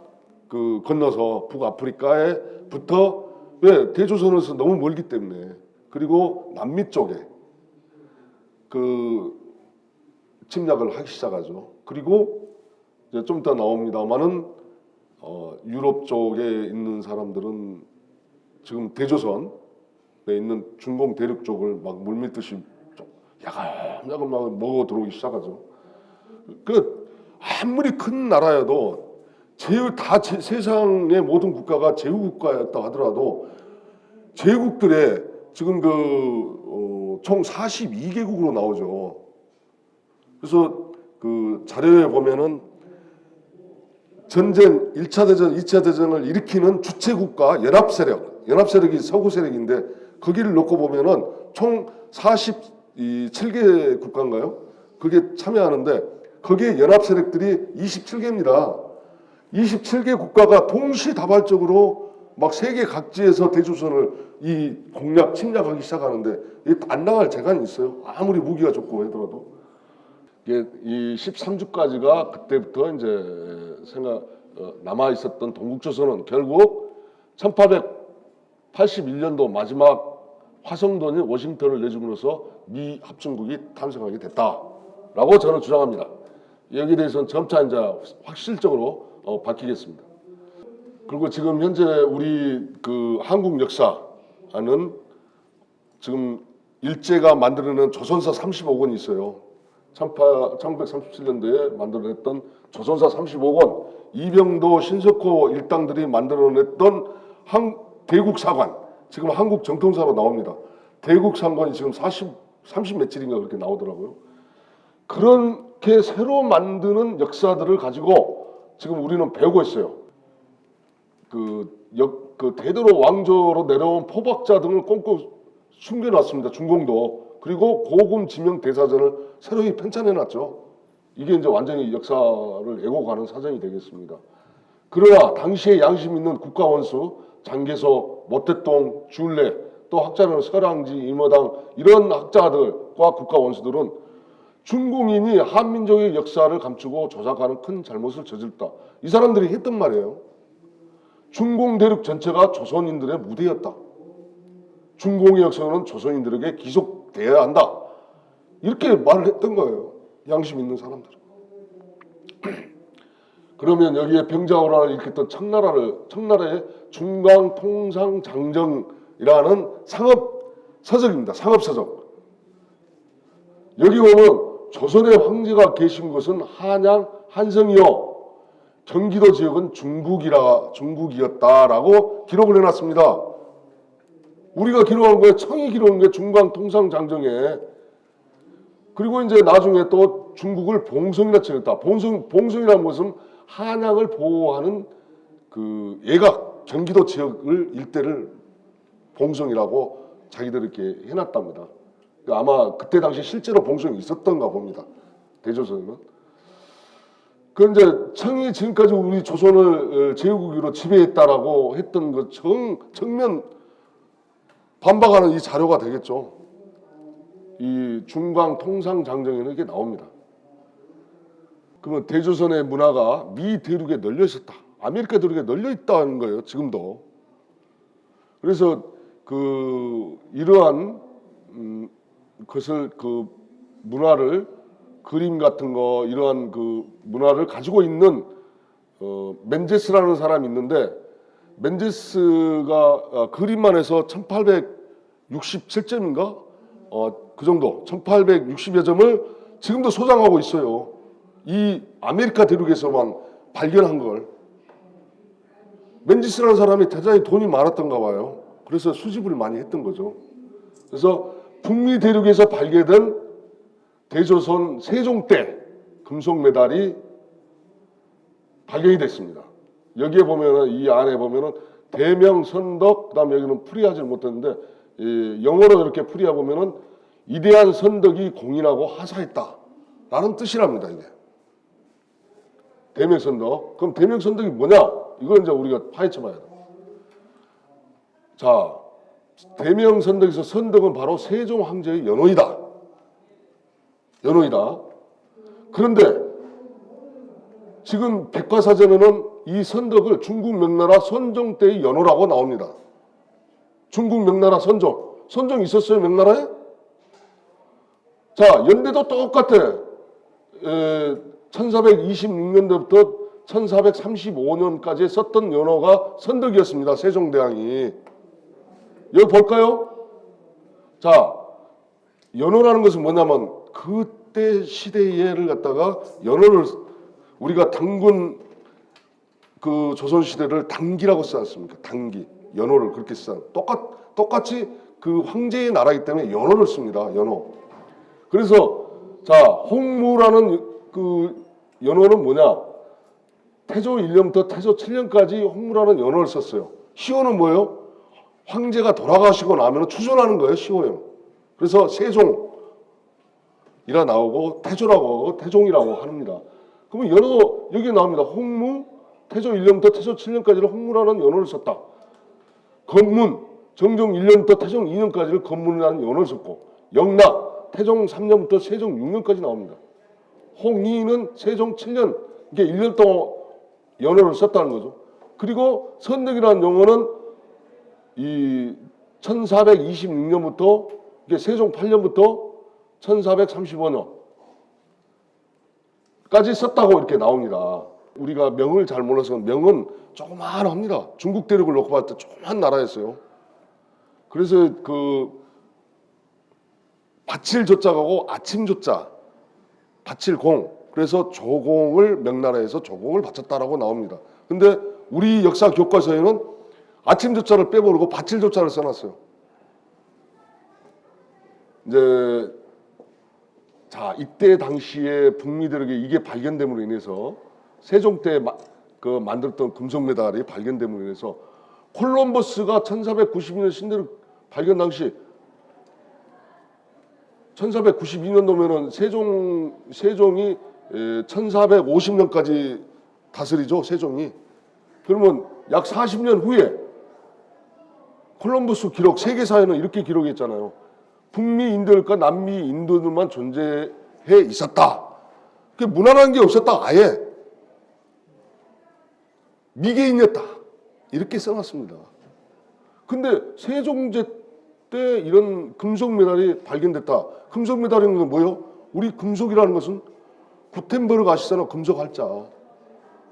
A: 그 건너서 북아프리카에부터 왜 대조선에서 너무 멀기 때문에 그리고 남미 쪽에 그 침략을 하기 시작하죠. 그리고 이제 좀 이따 나옵니다만은 유럽 쪽에 있는 사람들은 지금 대조선에 있는 중공 대륙 쪽을 막 물밀듯이 야금야금 막 먹어 들어오기 시작하죠. 그 아무리 큰 나라여도 세상의 모든 국가가 제후국가였다 하더라도 제국들의 지금 총 42개국으로 나오죠. 그래서 그 자료에 보면은 전쟁 1차 대전, 2차 대전을 일으키는 주체국가 연합세력이 서구 세력인데 거기를 놓고 보면은 총 47개 국가인가요? 그게 참여하는데 거기에 연합세력들이 27개입니다. 27개 국가가 동시다발적으로 막 세계 각지에서 대조선을 이 침략하기 시작하는데 안 당할 재간이 있어요. 아무리 무기가 좋고 하더라도. 이게 이 13주까지가 그때부터 이제 남아 있었던 동국조선은 결국 1881년도 마지막 화성돈이 워싱턴을 내주면서 미 합중국이 탄생하게 됐다라고 저는 주장합니다. 여기에 대해서는 점차 이제 확실적으로 밝히겠습니다. 그리고 지금 현재 우리 그 한국 역사는 지금 일제가 만들어낸 조선사 35권이 있어요. 1937년도에 만들어냈던 조선사 35권, 이병도, 신석호 일당들이 만들어냈던 대국사관, 지금 한국 정통사로 나옵니다. 대국 상권이 지금 30 며칠인가 그렇게 나오더라고요. 그렇게 새로 만드는 역사들을 가지고 지금 우리는 배우고 있어요. 그 대대로 왕조로 내려온 포박자 등을 꽁꽁 숨겨놨습니다. 중공도. 그리고 고금 지명 대사전을 새로이 편찬해놨죠. 이게 이제 완전히 역사를 애고가는 사전이 되겠습니다. 그러나 당시에 양심 있는 국가원수 장개소, 모태똥, 줄레, 또 학자는 설왕지, 임어당 이런 학자들과 국가원수들은 중공인이 한민족의 역사를 감추고 조작하는 큰 잘못을 저질렀다. 이 사람들이 했던 말이에요. 중공 대륙 전체가 조선인들의 무대였다. 중공의 역사는 조선인들에게 기속돼야 한다. 이렇게 말을 했던 거예요. 양심 있는 사람들은. 그러면 여기에 병자호란을 일으켰던 청나라의 중광통상장정이라는 상업서적입니다. 상업서적. 여기 보면 조선의 황제가 계신 것은 한양 한성이요 경기도 지역은 중국이었다라고 기록을 해놨습니다. 우리가 기록한 거에 청이 기록한 게 중광통상장정에. 그리고 이제 나중에 또 중국을 봉성이라 칭했다. 봉성이라는 것은 한양을 보호하는 그 예각 경기도 지역을 일대를 봉성이라고 자기들이 이렇게 해놨답니다. 아마 그때 당시 실제로 봉성이 있었던가 봅니다. 대조선은. 그런데 청이 지금까지 우리 조선을 제국으로 지배했다라고 했던 그 정면 반박하는 이 자료가 되겠죠. 이 중광통상장정에는 이게 나옵니다. 그러면 대조선의 문화가 미 대륙에 널려 있었다. 아메리카 대륙에 널려 있다는 거예요. 지금도. 그래서 이러한 것을 문화를 그림 같은 거 이러한 문화를 가지고 있는 멘제스라는 사람이 있는데 멘제스가 그림만 해서 1867점인가? 그 정도 1860여 점을 지금도 소장하고 있어요. 이 아메리카 대륙에서만 발견한 걸. 멘지스라는 사람이 대단히 돈이 많았던가 봐요. 그래서 수집을 많이 했던 거죠. 그래서 북미 대륙에서 발견된 대조선 세종 때 금속 메달이 발견이 됐습니다. 여기에 보면은 이 안에 보면은 대명선덕 그다음에 여기는 풀이하지 못했는데 영어로 이렇게 풀이해 보면은 이대한 선덕이 공인하고 하사했다라는 뜻이랍니다. 이게 대명선덕. 그럼 대명선덕이 뭐냐? 이걸 이제 우리가 파헤쳐봐야 돼. 자, 대명선덕에서 선덕은 바로 세종 황제의 연호이다. 연호이다. 그런데 지금 백과사전에는 이 선덕을 중국 명나라 선종 때의 연호라고 나옵니다. 중국 명나라 선종. 선종 있었어요, 명나라에? 자, 연대도 똑같아. 1426년도부터 1435년까지 썼던 연호가 선덕이었습니다. 세종대왕이. 여기 볼까요? 자, 연호라는 것은 뭐냐면 그때 시대를 갖다가 연호를 우리가 당군 조선시대를 단기라고 써놨습니까? 단기. 연호를 그렇게 써. 똑같이 그 황제의 나라이기 때문에 연호를 씁니다. 연호. 그래서 자, 홍무라는 연호는 뭐냐? 태조 1년부터 태조 7년까지 홍무라는 연호를 썼어요. 시호는 뭐예요? 황제가 돌아가시고 나면 추존하는 거예요. 시호예요. 그래서 세종이라 나오고 태조라고 하고 태종이라고 합니다. 그러면 연호 여기 나옵니다. 홍무 태조 1년부터 태조 7년까지를 홍무라는 연호를 썼다. 건문 정종 1년부터 태종 2년까지를 건문이라는 연호를 썼고 영락 태종 3년부터 세종 6년까지 나옵니다. 홍의는 세종 7년 이게 1년 동안 연호를 썼다는 거죠. 그리고 선덕이라는 용어는 이 1426년부터 이게 세종 8년부터 1435년까지 썼다고 이렇게 나옵니다. 우리가 명을 잘 몰라서 명은 조그만합니다. 중국 대륙을 놓고 봤을 때 조그만 나라였어요. 그래서 바칠 조자하고 아침 조자, 바칠 공. 그래서 조공을 명나라에서 조공을 바쳤다라고 나옵니다. 근데 우리 역사 교과서에는 아침조자를 빼버리고 바칠조자를 써놨어요. 이제 자, 이때 당시에 북미들에게 이게 발견됨으로 인해서 세종 때 만들었던 금속 메달이 발견됨으로 인해서 콜럼버스가 1492년 신대륙 발견 당시 1492년도면은 세종이 1450년까지 다스리죠, 세종이. 그러면 약 40년 후에 콜럼버스 기록, 세계사에는 이렇게 기록했잖아요. 북미 인도들과 남미 인도들만 존재해 있었다. 그게 무난한 게 없었다. 아예 미개인이었다. 이렇게 써놨습니다. 근데 세종제 때 이런 금속 메달이 발견됐다. 금속 메달이라는 건 뭐예요? 우리 금속이라는 것은 구텐베르그 아시잖아요. 금속 할자.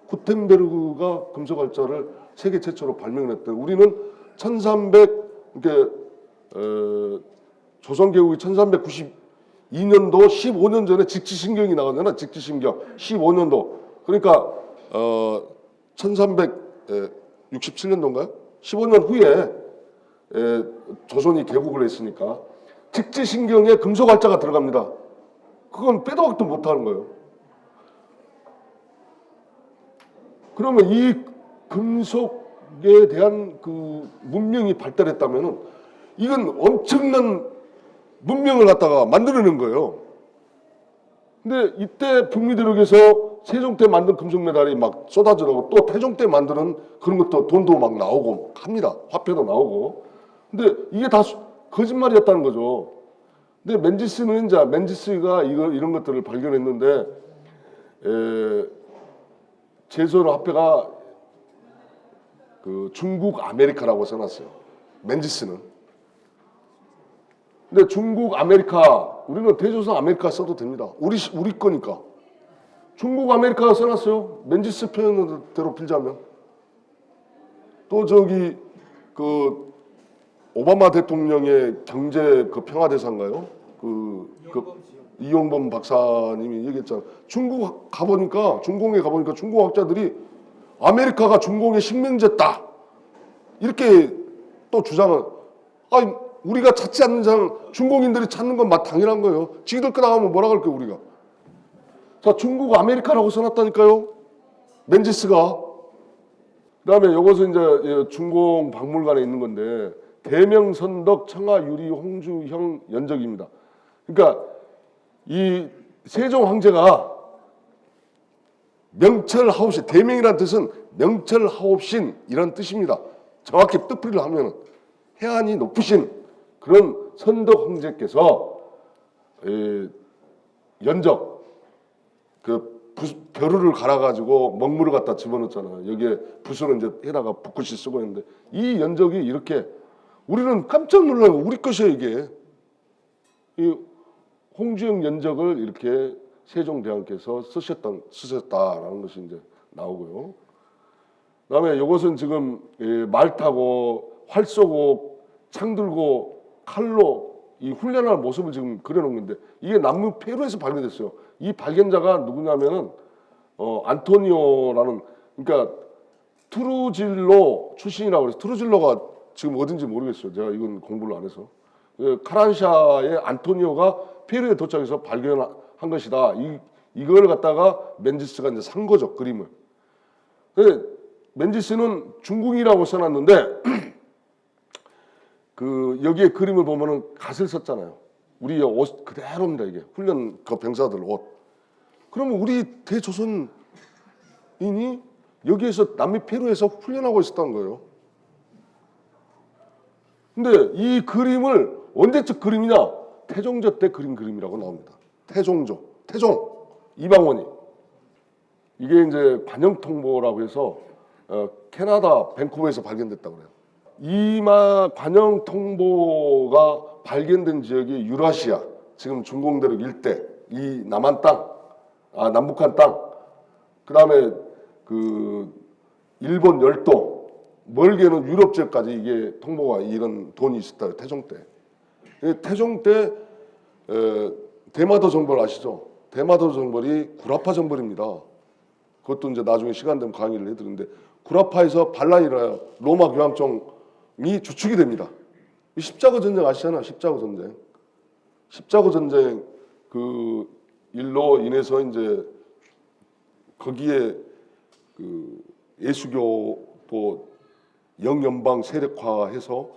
A: 구텐베르그가 금속 할자를 세계 최초로 발명했대. 우리는 1300 조선 개국이 1392년도 15년 전에 직지신경이 나왔잖아. 직지신경 15년도. 그러니까 1367년도인가요? 15년 후에 조선이 개국을 했으니까 직지신경에 금속할자가 들어갑니다. 그건 빼도 박도 못하는 거예요. 그러면 이 금속에 대한 그 문명이 발달했다면은 이건 엄청난 문명을 갖다가 만들어낸 거예요. 근데 이때 북미대륙에서 세종 때 만든 금속 메달이 막 쏟아져 나오고 또 태종 때 만드는 그런 것도 돈도 막 나오고 합니다. 화폐도 나오고. 근데 이게 다 거짓말이었다는 거죠. 근데 맨지스가 이런 것들을 발견했는데 제소의 화폐가 그 중국 아메리카라고 써놨어요. 맨지스는. 근데 중국 아메리카, 우리는 대조선 아메리카 써도 됩니다. 우리 거니까. 중국 아메리카가 써놨어요. 맨지스 표현대로 빌자면. 또 저기 그 오바마 대통령의 경제 그 평화대사인가요? 이용범 박사님이 얘기했잖아요. 중공에 가보니까 중국 학자들이 아메리카가 중공의 식민지였다. 이렇게 또 주장을. 아니, 우리가 찾지 않는 중공인들이 찾는 건 당연한 거예요. 지들 거 나가면 뭐라 그럴게요, 우리가. 자, 중국 아메리카라고 써놨다니까요. 맨지스가. 그 다음에 이것은 이제 중공 박물관에 있는 건데, 대명선덕 청하유리 홍주형 연적입니다. 그러니까 이 세종 황제가 명철하옵신, 대명이라는 뜻은 명철하옵신이라는 뜻입니다. 정확히 뜻풀이를 하면 해안이 높으신 그런 선덕 황제께서 연적 벼루를 갈아가지고 먹물을 갖다 집어넣잖아요. 여기에 붓으로 이제 해다가 붓글씨 쓰고 있는데 이 연적이 이렇게 우리는 깜짝 놀라요. 우리 것이에요 이게. 이 홍주영 연적을 이렇게 세종대왕께서 쓰셨다라는 것이 이제 나오고요. 그다음에 이것은 지금 말 타고 활 쏘고 창 들고 칼로 이 훈련하는 모습을 지금 그려놓은 건데 이게 남미 페루에서 발견됐어요. 이 발견자가 누구냐면은 안토니오라는 그러니까 트루질로 출신이라고 그래서 트루질로가 지금 어딘지 모르겠어요. 제가 이건 공부를 안 해서 카란샤의 안토니오가 페루에 도착해서 발견한 것이다. 이걸 갖다가 맨지스가 이제 산 거죠, 그림을. 맨지스는 중궁이라고 써놨는데 여기에 그림을 보면은 갓을 썼잖아요. 우리 옷 그대로입니다 이게 훈련 그 병사들 옷. 그러면 우리 대조선인이 여기에서 남미 페루에서 훈련하고 있었다는 거예요. 근데 이 그림을 언제적 그림이냐? 태종조 때 그림이라고 나옵니다. 태종 이방원이 이게 이제 관영통보라고 해서 캐나다 밴쿠버에서 발견됐다고 그래요. 이마 관영통보가 발견된 지역이 유라시아, 지금 중공대륙 일대, 이 남한 땅, 남북한 땅, 그 다음에 일본 열도, 멀게는 유럽 지역까지 이게 통보가 이런 돈이 있었다. 태종 때. 태종 때 대마도 정벌 아시죠? 대마도 정벌이 구라파 정벌입니다. 그것도 이제 나중에 시간 되면 강의를 해드리는데 구라파에서 반란이 일어나요. 로마 교황청이 주축이 됩니다. 이 십자가 전쟁 아시잖아요. 십자가 전쟁. 십자가 전쟁 그 일로 인해서 이제 거기에 그 예수교도 영연방 세력화해서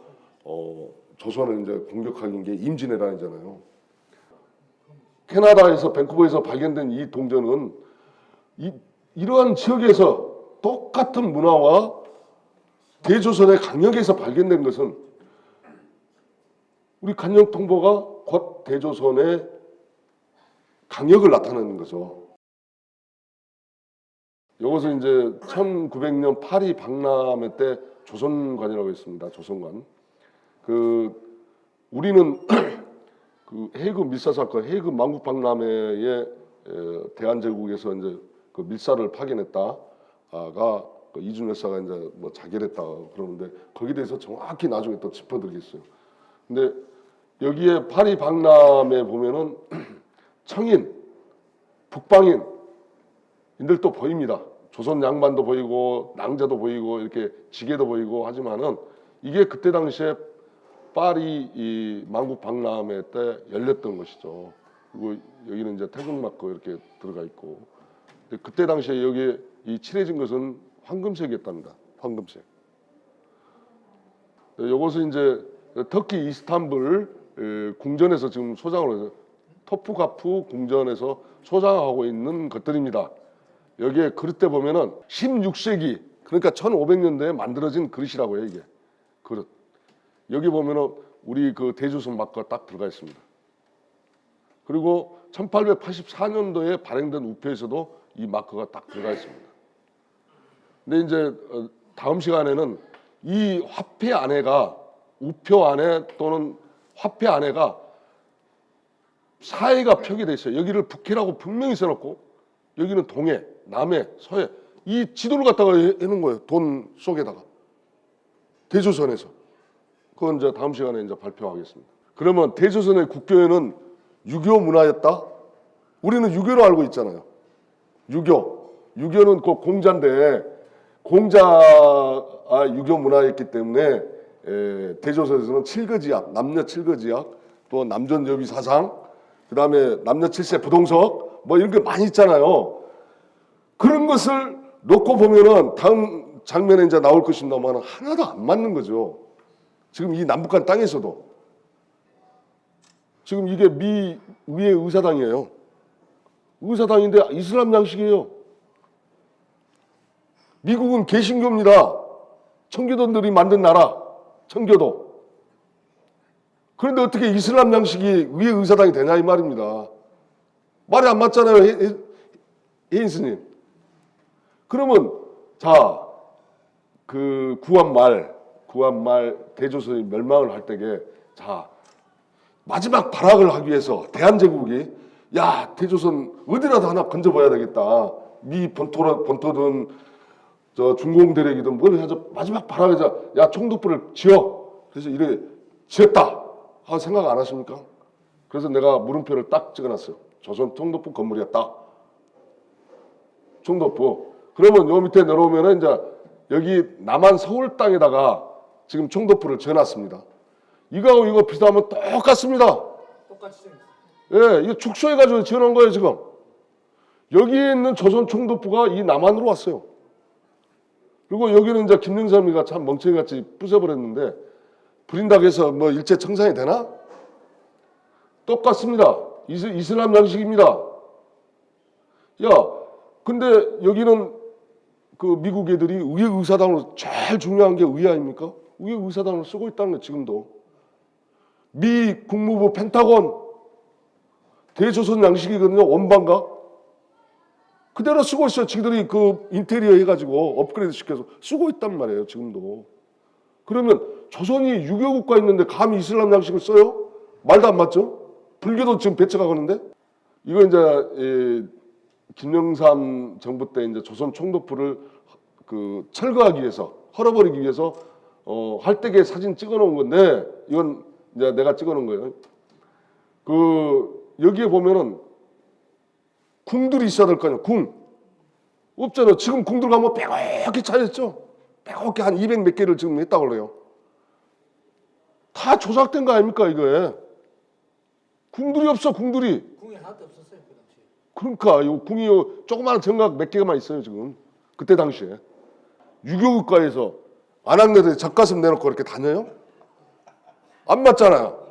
A: 조선을 이제 공격하는 게 임진왜란이잖아요. 캐나다에서 밴쿠버에서 발견된 이 동전은 이러한 지역에서 똑같은 문화와 대조선의 강역에서 발견된 것은 우리 간영통보가 곧 대조선의 강역을 나타내는 거죠. 이것은 이제 1900년 파리 박람회 때 조선관이라고 했습니다. 조선관. 우리는 그 헤이그 밀사 사건, 헤이그 만국 박람회에 대한제국에서 이제 그 밀사를 파견했다가 이준 열사가 이제 뭐 자결했다 그러는데 거기에 대해서 정확히 나중에 또 짚어드리겠어요. 근데 여기에 파리 박람회 보면은 청인, 북방인 인들도 보입니다. 조선 양반도 보이고 낭자도 보이고 이렇게 지게도 보이고 하지만은 이게 그때 당시에 파리 이 만국 박람회 때 열렸던 것이죠. 그리고 여기는 이제 태극마크 이렇게 들어가 있고 그때 당시에 여기 이 칠해진 것은 황금색이었답니다. 황금색. 이것은 이제 터키 이스탄불 궁전에서 지금 소장을 해서 토프카프 궁전에서 소장하고 있는 것들입니다. 여기에 그릇대 보면은 16세기 그러니까 1500년대에 만들어진 그릇이라고 해요. 이게 그릇. 여기 보면은 우리 그 대조선 마크가 딱 들어가 있습니다. 그리고 1884년도에 발행된 우표에서도 이 마크가 딱 들어가 있습니다. 근데 이제 다음 시간에는 이 화폐 안에가 우표 안에 또는 화폐 안에가 사해가 표기돼 있어요. 여기를 북해라고 분명히 써놓고 여기는 동해, 남해, 서해 이 지도를 갖다가 해놓은 거예요. 돈 속에다가 대조선에서. 그건 이제 다음 시간에 이제 발표하겠습니다. 그러면 대조선의 국교에는 유교 문화였다? 우리는 유교로 알고 있잖아요. 유교는 그 공자인데 공자가 유교 문화였기 때문에 대조선에서는 칠거지약, 남녀 칠거지약, 또 남전여비 사상, 그 다음에 남녀 칠세 부동석 뭐 이런 게 많이 있잖아요. 그런 것을 놓고 보면은 다음 장면에 이제 나올 것입니다만 하나도 안 맞는 거죠. 지금 이 남북한 땅에서도 지금 이게 미 위의 의사당이에요. 의사당인데 이슬람 양식이에요. 미국은 개신교입니다. 청교도들이 만든 나라, 청교도. 그런데 어떻게 이슬람 양식이 위의 의사당이 되냐 이 말입니다. 말이 안 맞잖아요, 혜인 스님. 그러면 자, 그 구한말 대조선이 멸망을 할 때에 자 마지막 발악을 하기 위해서 대한제국이 야 대조선 어디라도 하나 건져봐야 되겠다. 미 본토든 저 중공대력이든 뭘 해서 마지막 발악에서 야 총독부를 지어. 그래서 이래 지었다 하고 생각 안 하십니까? 그래서 내가 물음표를 딱 찍어놨어요. 조선 총독부 건물이었다. 총독부. 그러면 요 밑에 내려오면은 이제 여기 남한 서울 땅에다가 지금 총독부를 지어놨습니다. 이거하고 이거 비슷하면 똑같습니다.
B: 똑같이 생겼어요.
A: 예, 이거 축소해가지고 지어놓은 거예요, 지금. 여기에 있는 조선 총독부가 이 남한으로 왔어요. 그리고 여기는 이제 김영삼이가 참 멍청이같이 부숴버렸는데, 부린다고 해서 뭐 일제 청산이 되나? 똑같습니다. 이슬람 양식입니다. 야, 근데 여기는 그 미국 애들이 의회 의사당으로 제일 중요한 게 의회 아닙니까? 의회 의사당으로 쓰고 있다는 거예요, 지금도. 미 국무부 펜타곤 대조선 양식이거든요. 원방가 그대로 쓰고 있어요. 지들이 그 인테리어 해가지고 업그레이드 시켜서 쓰고 있단 말이에요. 지금도. 그러면 조선이 유교 국가 있는데 감히 이슬람 양식을 써요? 말도 안 맞죠? 불교도 지금 배척하고는데 이거 이제 김영삼 정부 때 이제 조선 총독부를 그 철거하기 위해서 헐어버리기 위해서 할때기에 사진 찍어놓은 건데 이건 이제 내가 찍어놓은 거예요. 그 여기에 보면은 궁들이 있어야 될 거 아니에요. 궁. 없잖아요. 지금 궁들 가면 빼곡히 차였죠. 빼곡히 한 200 몇 개를 지금 했다고 그래요. 다 조작된 거 아닙니까 이거에. 궁들이 없어, 궁들이.
B: 궁이 하나도 없었어요 그 당시에.
A: 그러니까 요 궁이 요 조그마한 정각 몇 개만 있어요 지금. 그때 당시에. 유교국가에서 안악내들이 젖가슴 내놓고 이렇게 다녀요? 안 맞잖아요.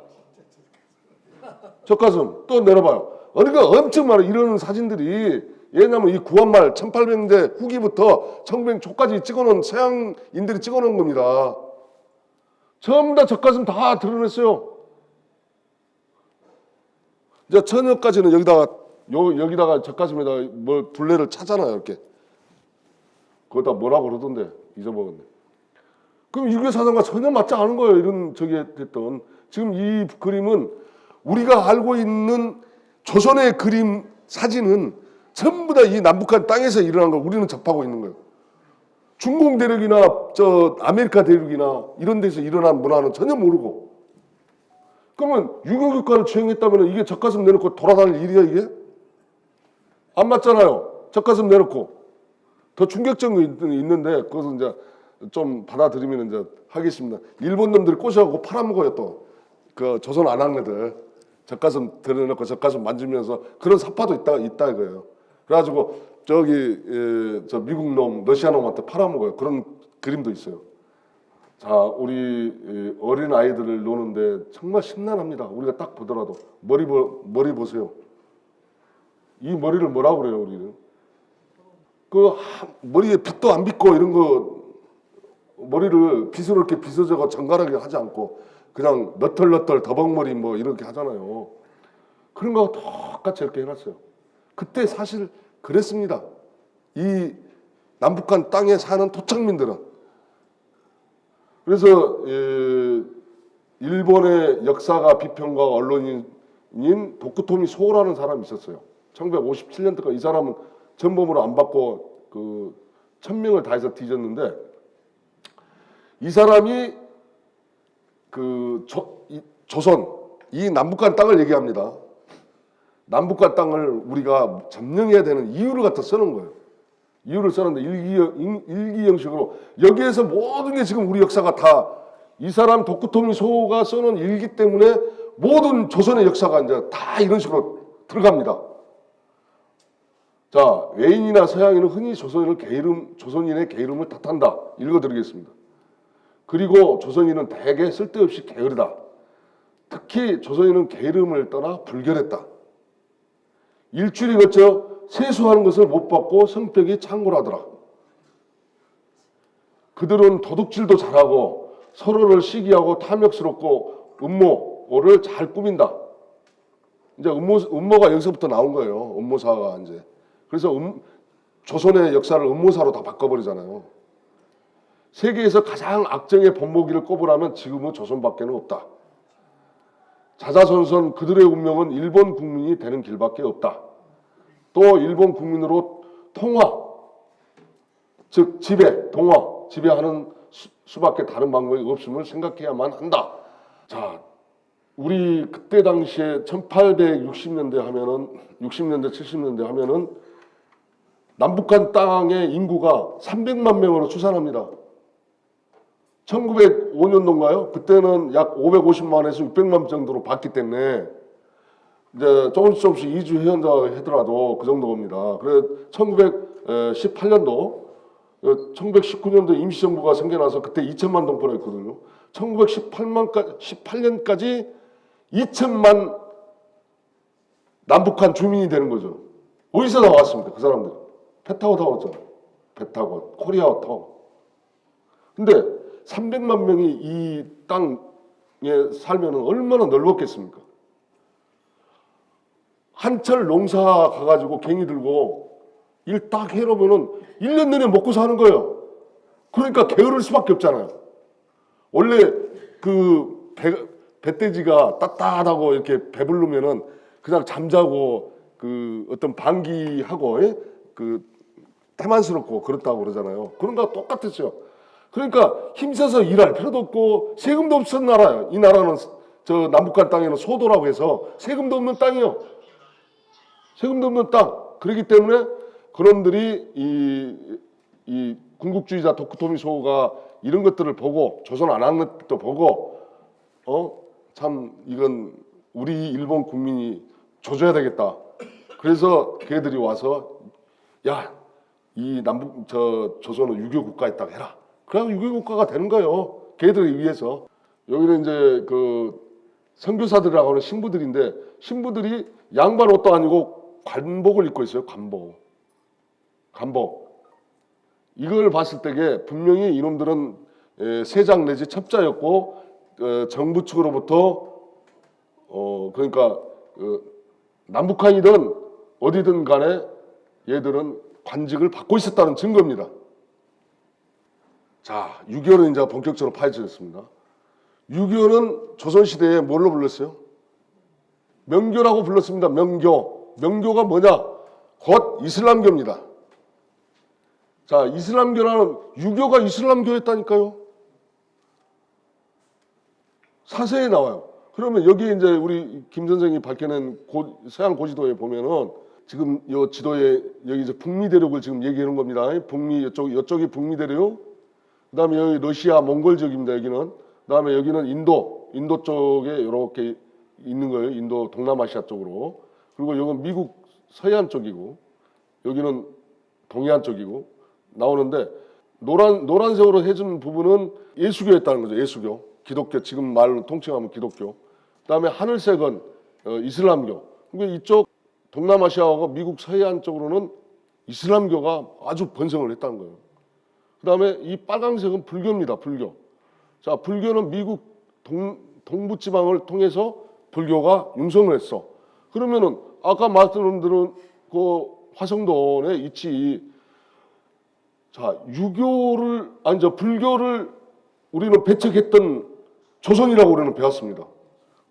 A: 젖가슴 또 내려봐요. 그러니까 엄청 많아. 이런 사진들이. 왜냐면 이 구한말 1800년대 후기부터 1900 초까지 찍어놓은 서양인들이 찍어놓은 겁니다. 전부 다 젖가슴 다 드러냈어요. 이제 처녀까지는 여기다가 젖가슴에다 뭐 둘레를 차잖아요, 이렇게. 그거다 뭐라고 그러던데 잊어먹었네. 그럼 유교 사상과 전혀 맞지 않은 거예요. 이런 저기 됐던. 지금 이 그림은 우리가 알고 있는 조선의 그림 사진은 전부 다 이 남북한 땅에서 일어난 걸 우리는 접하고 있는 거예요. 중공 대륙이나 저 아메리카 대륙이나 이런 데서 일어난 문화는 전혀 모르고. 그러면 유교국가를 추행했다면 이게 젖가슴 내놓고 돌아다닐 일이야 이게? 안 맞잖아요. 젖가슴 내놓고. 더 충격적인 게 있는데 그것은 이제 좀 받아들이면 이제 하겠습니다. 일본 놈들이 꼬셔갖고 팔아먹어요 또. 그 조선 안악내들 젖가슴 드러내놓고 젖가슴 만지면서 그런 사파도 있다 이거예요. 그래가지고 저기 저 미국 놈, 러시아 놈한테 팔아먹어요. 그런 그림도 있어요. 자, 우리 어린 아이들을 노는데 정말 심란합니다. 우리가 딱 보더라도 머리 보세요. 이 머리를 뭐라고 그래요, 우리는? 그 머리에 빗도 안 빗고 이런 거 머리를 빗으로 이렇게 빗어져가 정갈하게 하지 않고 그냥 너털너털 더벅머리 뭐 이렇게 하잖아요. 그런 거 똑같이 이렇게 해놨어요. 그때 사실 그랬습니다. 이 남북한 땅에 사는 토착민들은. 그래서 일본의 역사가 비평가 언론인 도쿠토미 소라는 사람이 있었어요. 1957년도까지 이 사람은 전범으로 안 받고 그 천명을 다해서 뒤졌는데 이 사람이 그 조선 이 남북한 땅을 얘기합니다. 남북한 땅을 우리가 점령해야 되는 이유를 갖다 쓰는 거예요. 이유를 썼는데 일기 형식으로 여기에서 모든 게 지금 우리 역사가 다 이 사람 도쿠토미 소가 써놓은 일기 때문에 모든 조선의 역사가 이제 다 이런 식으로 들어갑니다. 자, 외인이나 서양인은 흔히 조선인의 게으름을 탓한다. 읽어드리겠습니다. 그리고 조선인은 대개 쓸데없이 게으르다. 특히 조선인은 게으름을 떠나 불결했다. 일주일에 걸쳐 세수하는 것을 못 받고 성격이 창골하더라. 그들은 도둑질도 잘하고 서로를 시기하고 탐욕스럽고 음모를 잘 꾸민다. 이제 음모가 여기서부터 나온 거예요. 음모사가 이제. 그래서 조선의 역사를 음모사로 다 바꿔버리잖아요. 세계에서 가장 악정의 본보기를 꼽으라면 지금은 조선밖에는 없다. 자자손손 그들의 운명은 일본 국민이 되는 길밖에 없다. 또 일본 국민으로 통화, 즉 지배하는 수밖에 다른 방법이 없음을 생각해야만 한다. 자, 우리 그때 당시에 1860년대 하면은 60년대 70년대 하면은 남북한 땅의 인구가 300만 명으로 추산합니다. 1905년도인가요? 그때는 약 550만에서 600만 정도로 봤기 때문에 이제 조금씩 이주해온다 하더라도 그 정도입니다. 그래 1918년도 1919년도 임시정부가 생겨나서 그때 2천만 동포로 했거든요. 1918년까지 2천만 남북한 주민이 되는 거죠. 어디서 나왔습니까? 그 사람들. 배 타고 나왔잖아요. 배 타고 코리아 타고. 근데 300만 명이 이 땅에 살면 얼마나 넓었겠습니까? 한철 농사 가가지고 갱이 들고 일 딱 해놓으면은 1년 내내 먹고 사는 거예요. 그러니까 게으를 수밖에 없잖아요. 원래 그 배돼지가 따뜻하고 이렇게 배부르면은 그냥 잠자고 그 어떤 방귀하고 그 태만스럽고 그렇다고 그러잖아요. 그런 거와 똑같았어요. 그러니까 힘써서 일할 필요도 없고 세금도 없었던 나라예요. 이 나라는 저 남북한 땅에는 소도라고 해서 세금도 없는 땅이요. 세금도 없는 땅. 그렇기 때문에 그놈들이 이 군국주의자 도쿠토미소가 이런 것들을 보고 조선 안 한 것도 보고 참 이건 우리 일본 국민이 조져야 되겠다. 그래서 걔들이 와서 야, 이 남북 조선은 유교 국가였다고 해라. 그래야 유교 국가가 되는 거예요. 걔들에 의해서. 여기는 이제 그 선교사들이라고 하는 신부들인데 신부들이 양반 옷도 아니고 관복을 입고 있어요. 관복. 이걸 봤을 때에 분명히 이놈들은 세장 내지 첩자였고 정부 측으로부터 그러니까 남북한이든 어디든 간에 얘들은 관직을 받고 있었다는 증거입니다. 자, 6.25는 이제 본격적으로 파헤쳐졌습니다. 6.25는 조선시대에 뭘로 불렀어요? 명교라고 불렀습니다. 명교. 명교가 뭐냐? 곧 이슬람교입니다. 자, 이슬람교라는 유교가 이슬람교였다니까요. 사세에 나와요. 그러면 여기 이제 우리 김 선생이 밝혀낸 서양 고지도에 보면은 지금 이 지도에 여기 이제 북미 대륙을 지금 얘기하는 겁니다. 북미 이쪽이 북미 대륙. 그다음에 여기 러시아 몽골 지역입니다. 여기는. 그다음에 여기는 인도 쪽에 이렇게 있는 거예요. 인도 동남아시아 쪽으로. 그리고 여기는 미국 서해안 쪽이고 여기는 동해안 쪽이고 나오는데 노란색으로 해준 부분은 예수교였다는 거죠. 예수교. 기독교 지금 말로 통칭하면 기독교. 그다음에 하늘색은 이슬람교. 그러니까 이쪽 동남아시아하고 미국 서해안 쪽으로는 이슬람교가 아주 번성을 했다는 거예요. 그다음에 이 빨간색은 불교입니다. 불교. 자, 불교는 미국 동부 지방을 통해서 불교가 융성을 했어. 그러면은 아까 말씀드린 그 화성도에 있지. 자, 불교를 우리는 배척했던 조선이라고 우리는 배웠습니다.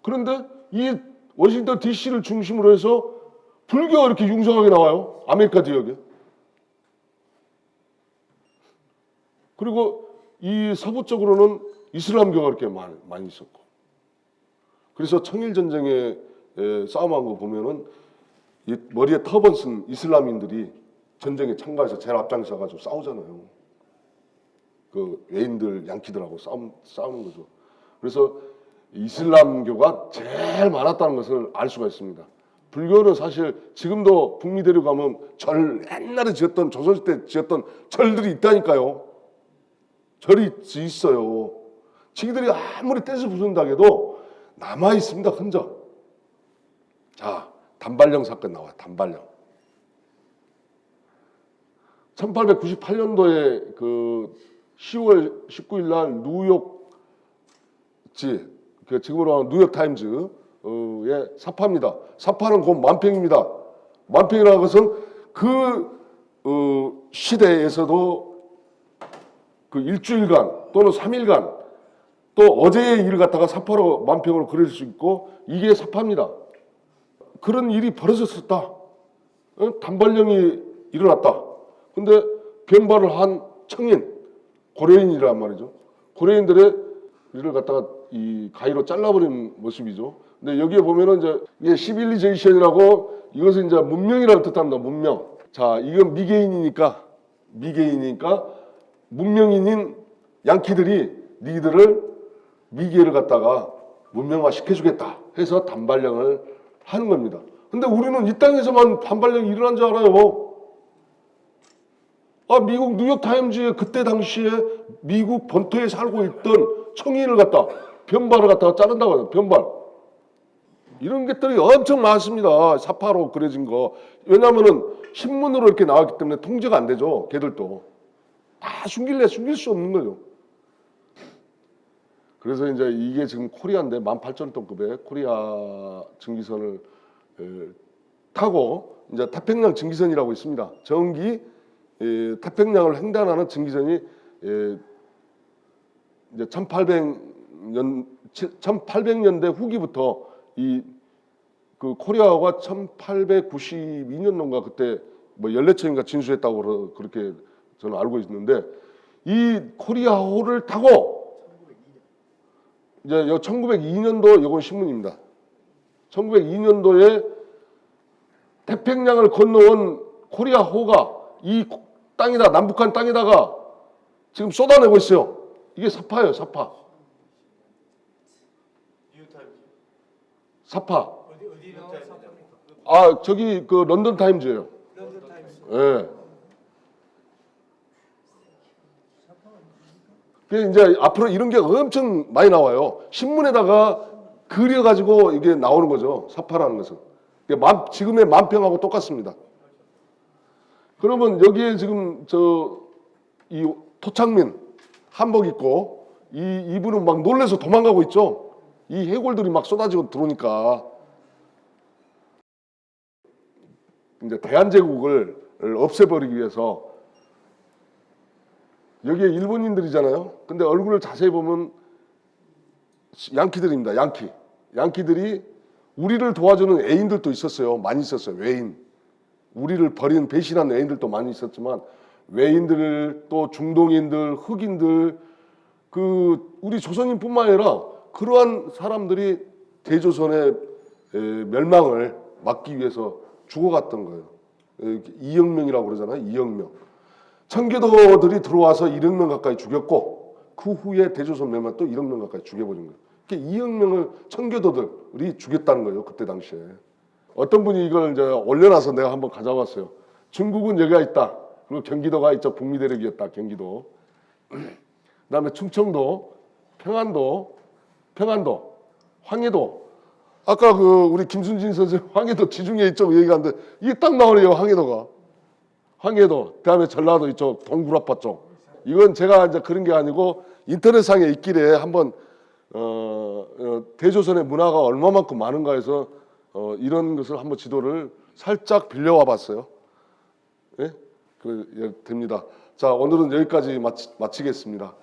A: 그런데 이 워싱턴 DC를 중심으로 해서 불교가 이렇게 융성하게 나와요. 아메리카 지역에. 그리고 이 서부 쪽으로는 이슬람교가 이렇게 많이 있었고. 그래서 청일전쟁에 싸움한 거 보면은 이 머리에 터번 쓴 이슬람인들이 전쟁에 참가해서 제일 앞장서 가지고 싸우잖아요. 그 외인들 양키들하고 싸우는 거죠. 그래서 이슬람교가 제일 많았다는 것을 알 수가 있습니다. 불교는 사실 지금도 북미 대륙 가면 옛날에 지었던 조선시대 지었던 절들이 있다니까요. 절이 있어요. 지기들이 아무리 떼서 부순다 해도 남아 있습니다. 흔적. 자, 단발령 사건 나와요. 단발령. 1898년도에 그 10월 19일 날 뉴욕지, 지금으로 하는 뉴욕 타임즈의 사파입니다. 사파는 곧 만평입니다. 만평이라는 것은 그 시대에서도 그 일주일간 또는 3일간 또 어제의 일을 갖다가 사파로 만평으로 그릴 수 있고 이게 사파입니다. 그런 일이 벌어졌었다. 단발령이 일어났다. 근데 변발을 한 청인, 고려인이란 말이죠. 고려인들의 일을 갖다가 이 가위로 잘라버린 모습이죠. 근데 여기에 보면은 이게 시빌리제이션이라고 이것은 이제 문명이라는 뜻합니다. 문명. 자, 이건 미개인이니까 문명인인 양키들이 니들을 미개를 갖다가 문명화 시켜주겠다 해서 단발령을 하는 겁니다. 근데 우리는 이 땅에서만 단발령이 일어난 줄 알아요. 미국 뉴욕 타임즈에 그때 당시에 미국 본토에 살고 있던 청인을 갖다 변발을 갖다가 자른다고 해요. 변발. 이런 것들이 엄청 많습니다. 사파로 그려진 거. 왜냐하면은 신문으로 이렇게 나왔기 때문에 통제가 안 되죠. 걔들도. 다 숨길 수 없는 거죠. 그래서 이제 이게 지금 코리아인데 18,000톤급의 코리아 증기선을 타고 이제 태평양 증기선이라고 있습니다. 정기 태평양을 횡단하는 증기선이 이제 1800년대 후기부터 그 코리아가 1892년도인가 그때 뭐 14척인가 진수했다고 그렇게 저는 알고 있는데 이 코리아호를 타고 이제 1902년도 이건 신문입니다. 1902년도에 태평양을 건너온 코리아호가 이 땅이다, 남북한 땅에다가 지금 쏟아내고 있어요. 이게 사파예요, 사파. 사파.
B: 어디 나와서
A: 아, 저기 그 런던 타임즈예요.
B: 런던 타임스.
A: 예. 그 이제 앞으로 이런 게 엄청 많이 나와요. 신문에다가 그려가지고 이게 나오는 거죠. 사파라는 것은. 지금의 만평하고 똑같습니다. 그러면 여기에 지금 이 토창민 한복 입고 이분은 막 놀래서 도망가고 있죠. 이 해골들이 막 쏟아지고 들어오니까 이제 대한제국을 없애버리기 위해서 여기에 일본인들이잖아요. 근데 얼굴을 자세히 보면 양키들입니다. 양키들이 우리를 도와주는 애인들도 있었어요. 많이 있었어요. 외인. 우리를 버린 배신한 애인들도 많이 있었지만 외인들 또 중동인들 흑인들 우리 조선인뿐만 아니라 그러한 사람들이 대조선의 멸망을 막기 위해서 죽어갔던 거예요. 이영명이라고 그러잖아요. 이영명. 청교도들이 들어와서 1억 명 가까이 죽였고 그 후에 대조선 멸망 또 1억 명 가까이 죽여버린 거예요. 그러니까 2억 명을 청교도들이 죽였다는 거예요. 그때 당시에. 어떤 분이 이걸 이제 올려놔서 내가 한번 가져왔어요. 중국은 여기가 있다. 그리고 경기도가 이쪽 북미대륙이었다. 경기도. 그다음에 충청도, 평안도, 황해도. 아까 우리 김순진 선생 황해도 지중해 이쪽 얘기하는데 이게 딱 나오네요. 황해도. 그다음에 전라도 이쪽 동굴아빠 쪽. 이건 제가 이제 그런 게 아니고 인터넷상에 있길래 한번 대조선의 문화가 얼마만큼 많은가 해서 이런 것을 한번 지도를 살짝 빌려와 봤어요. 예? 됩니다. 자, 오늘은 여기까지 마치겠습니다.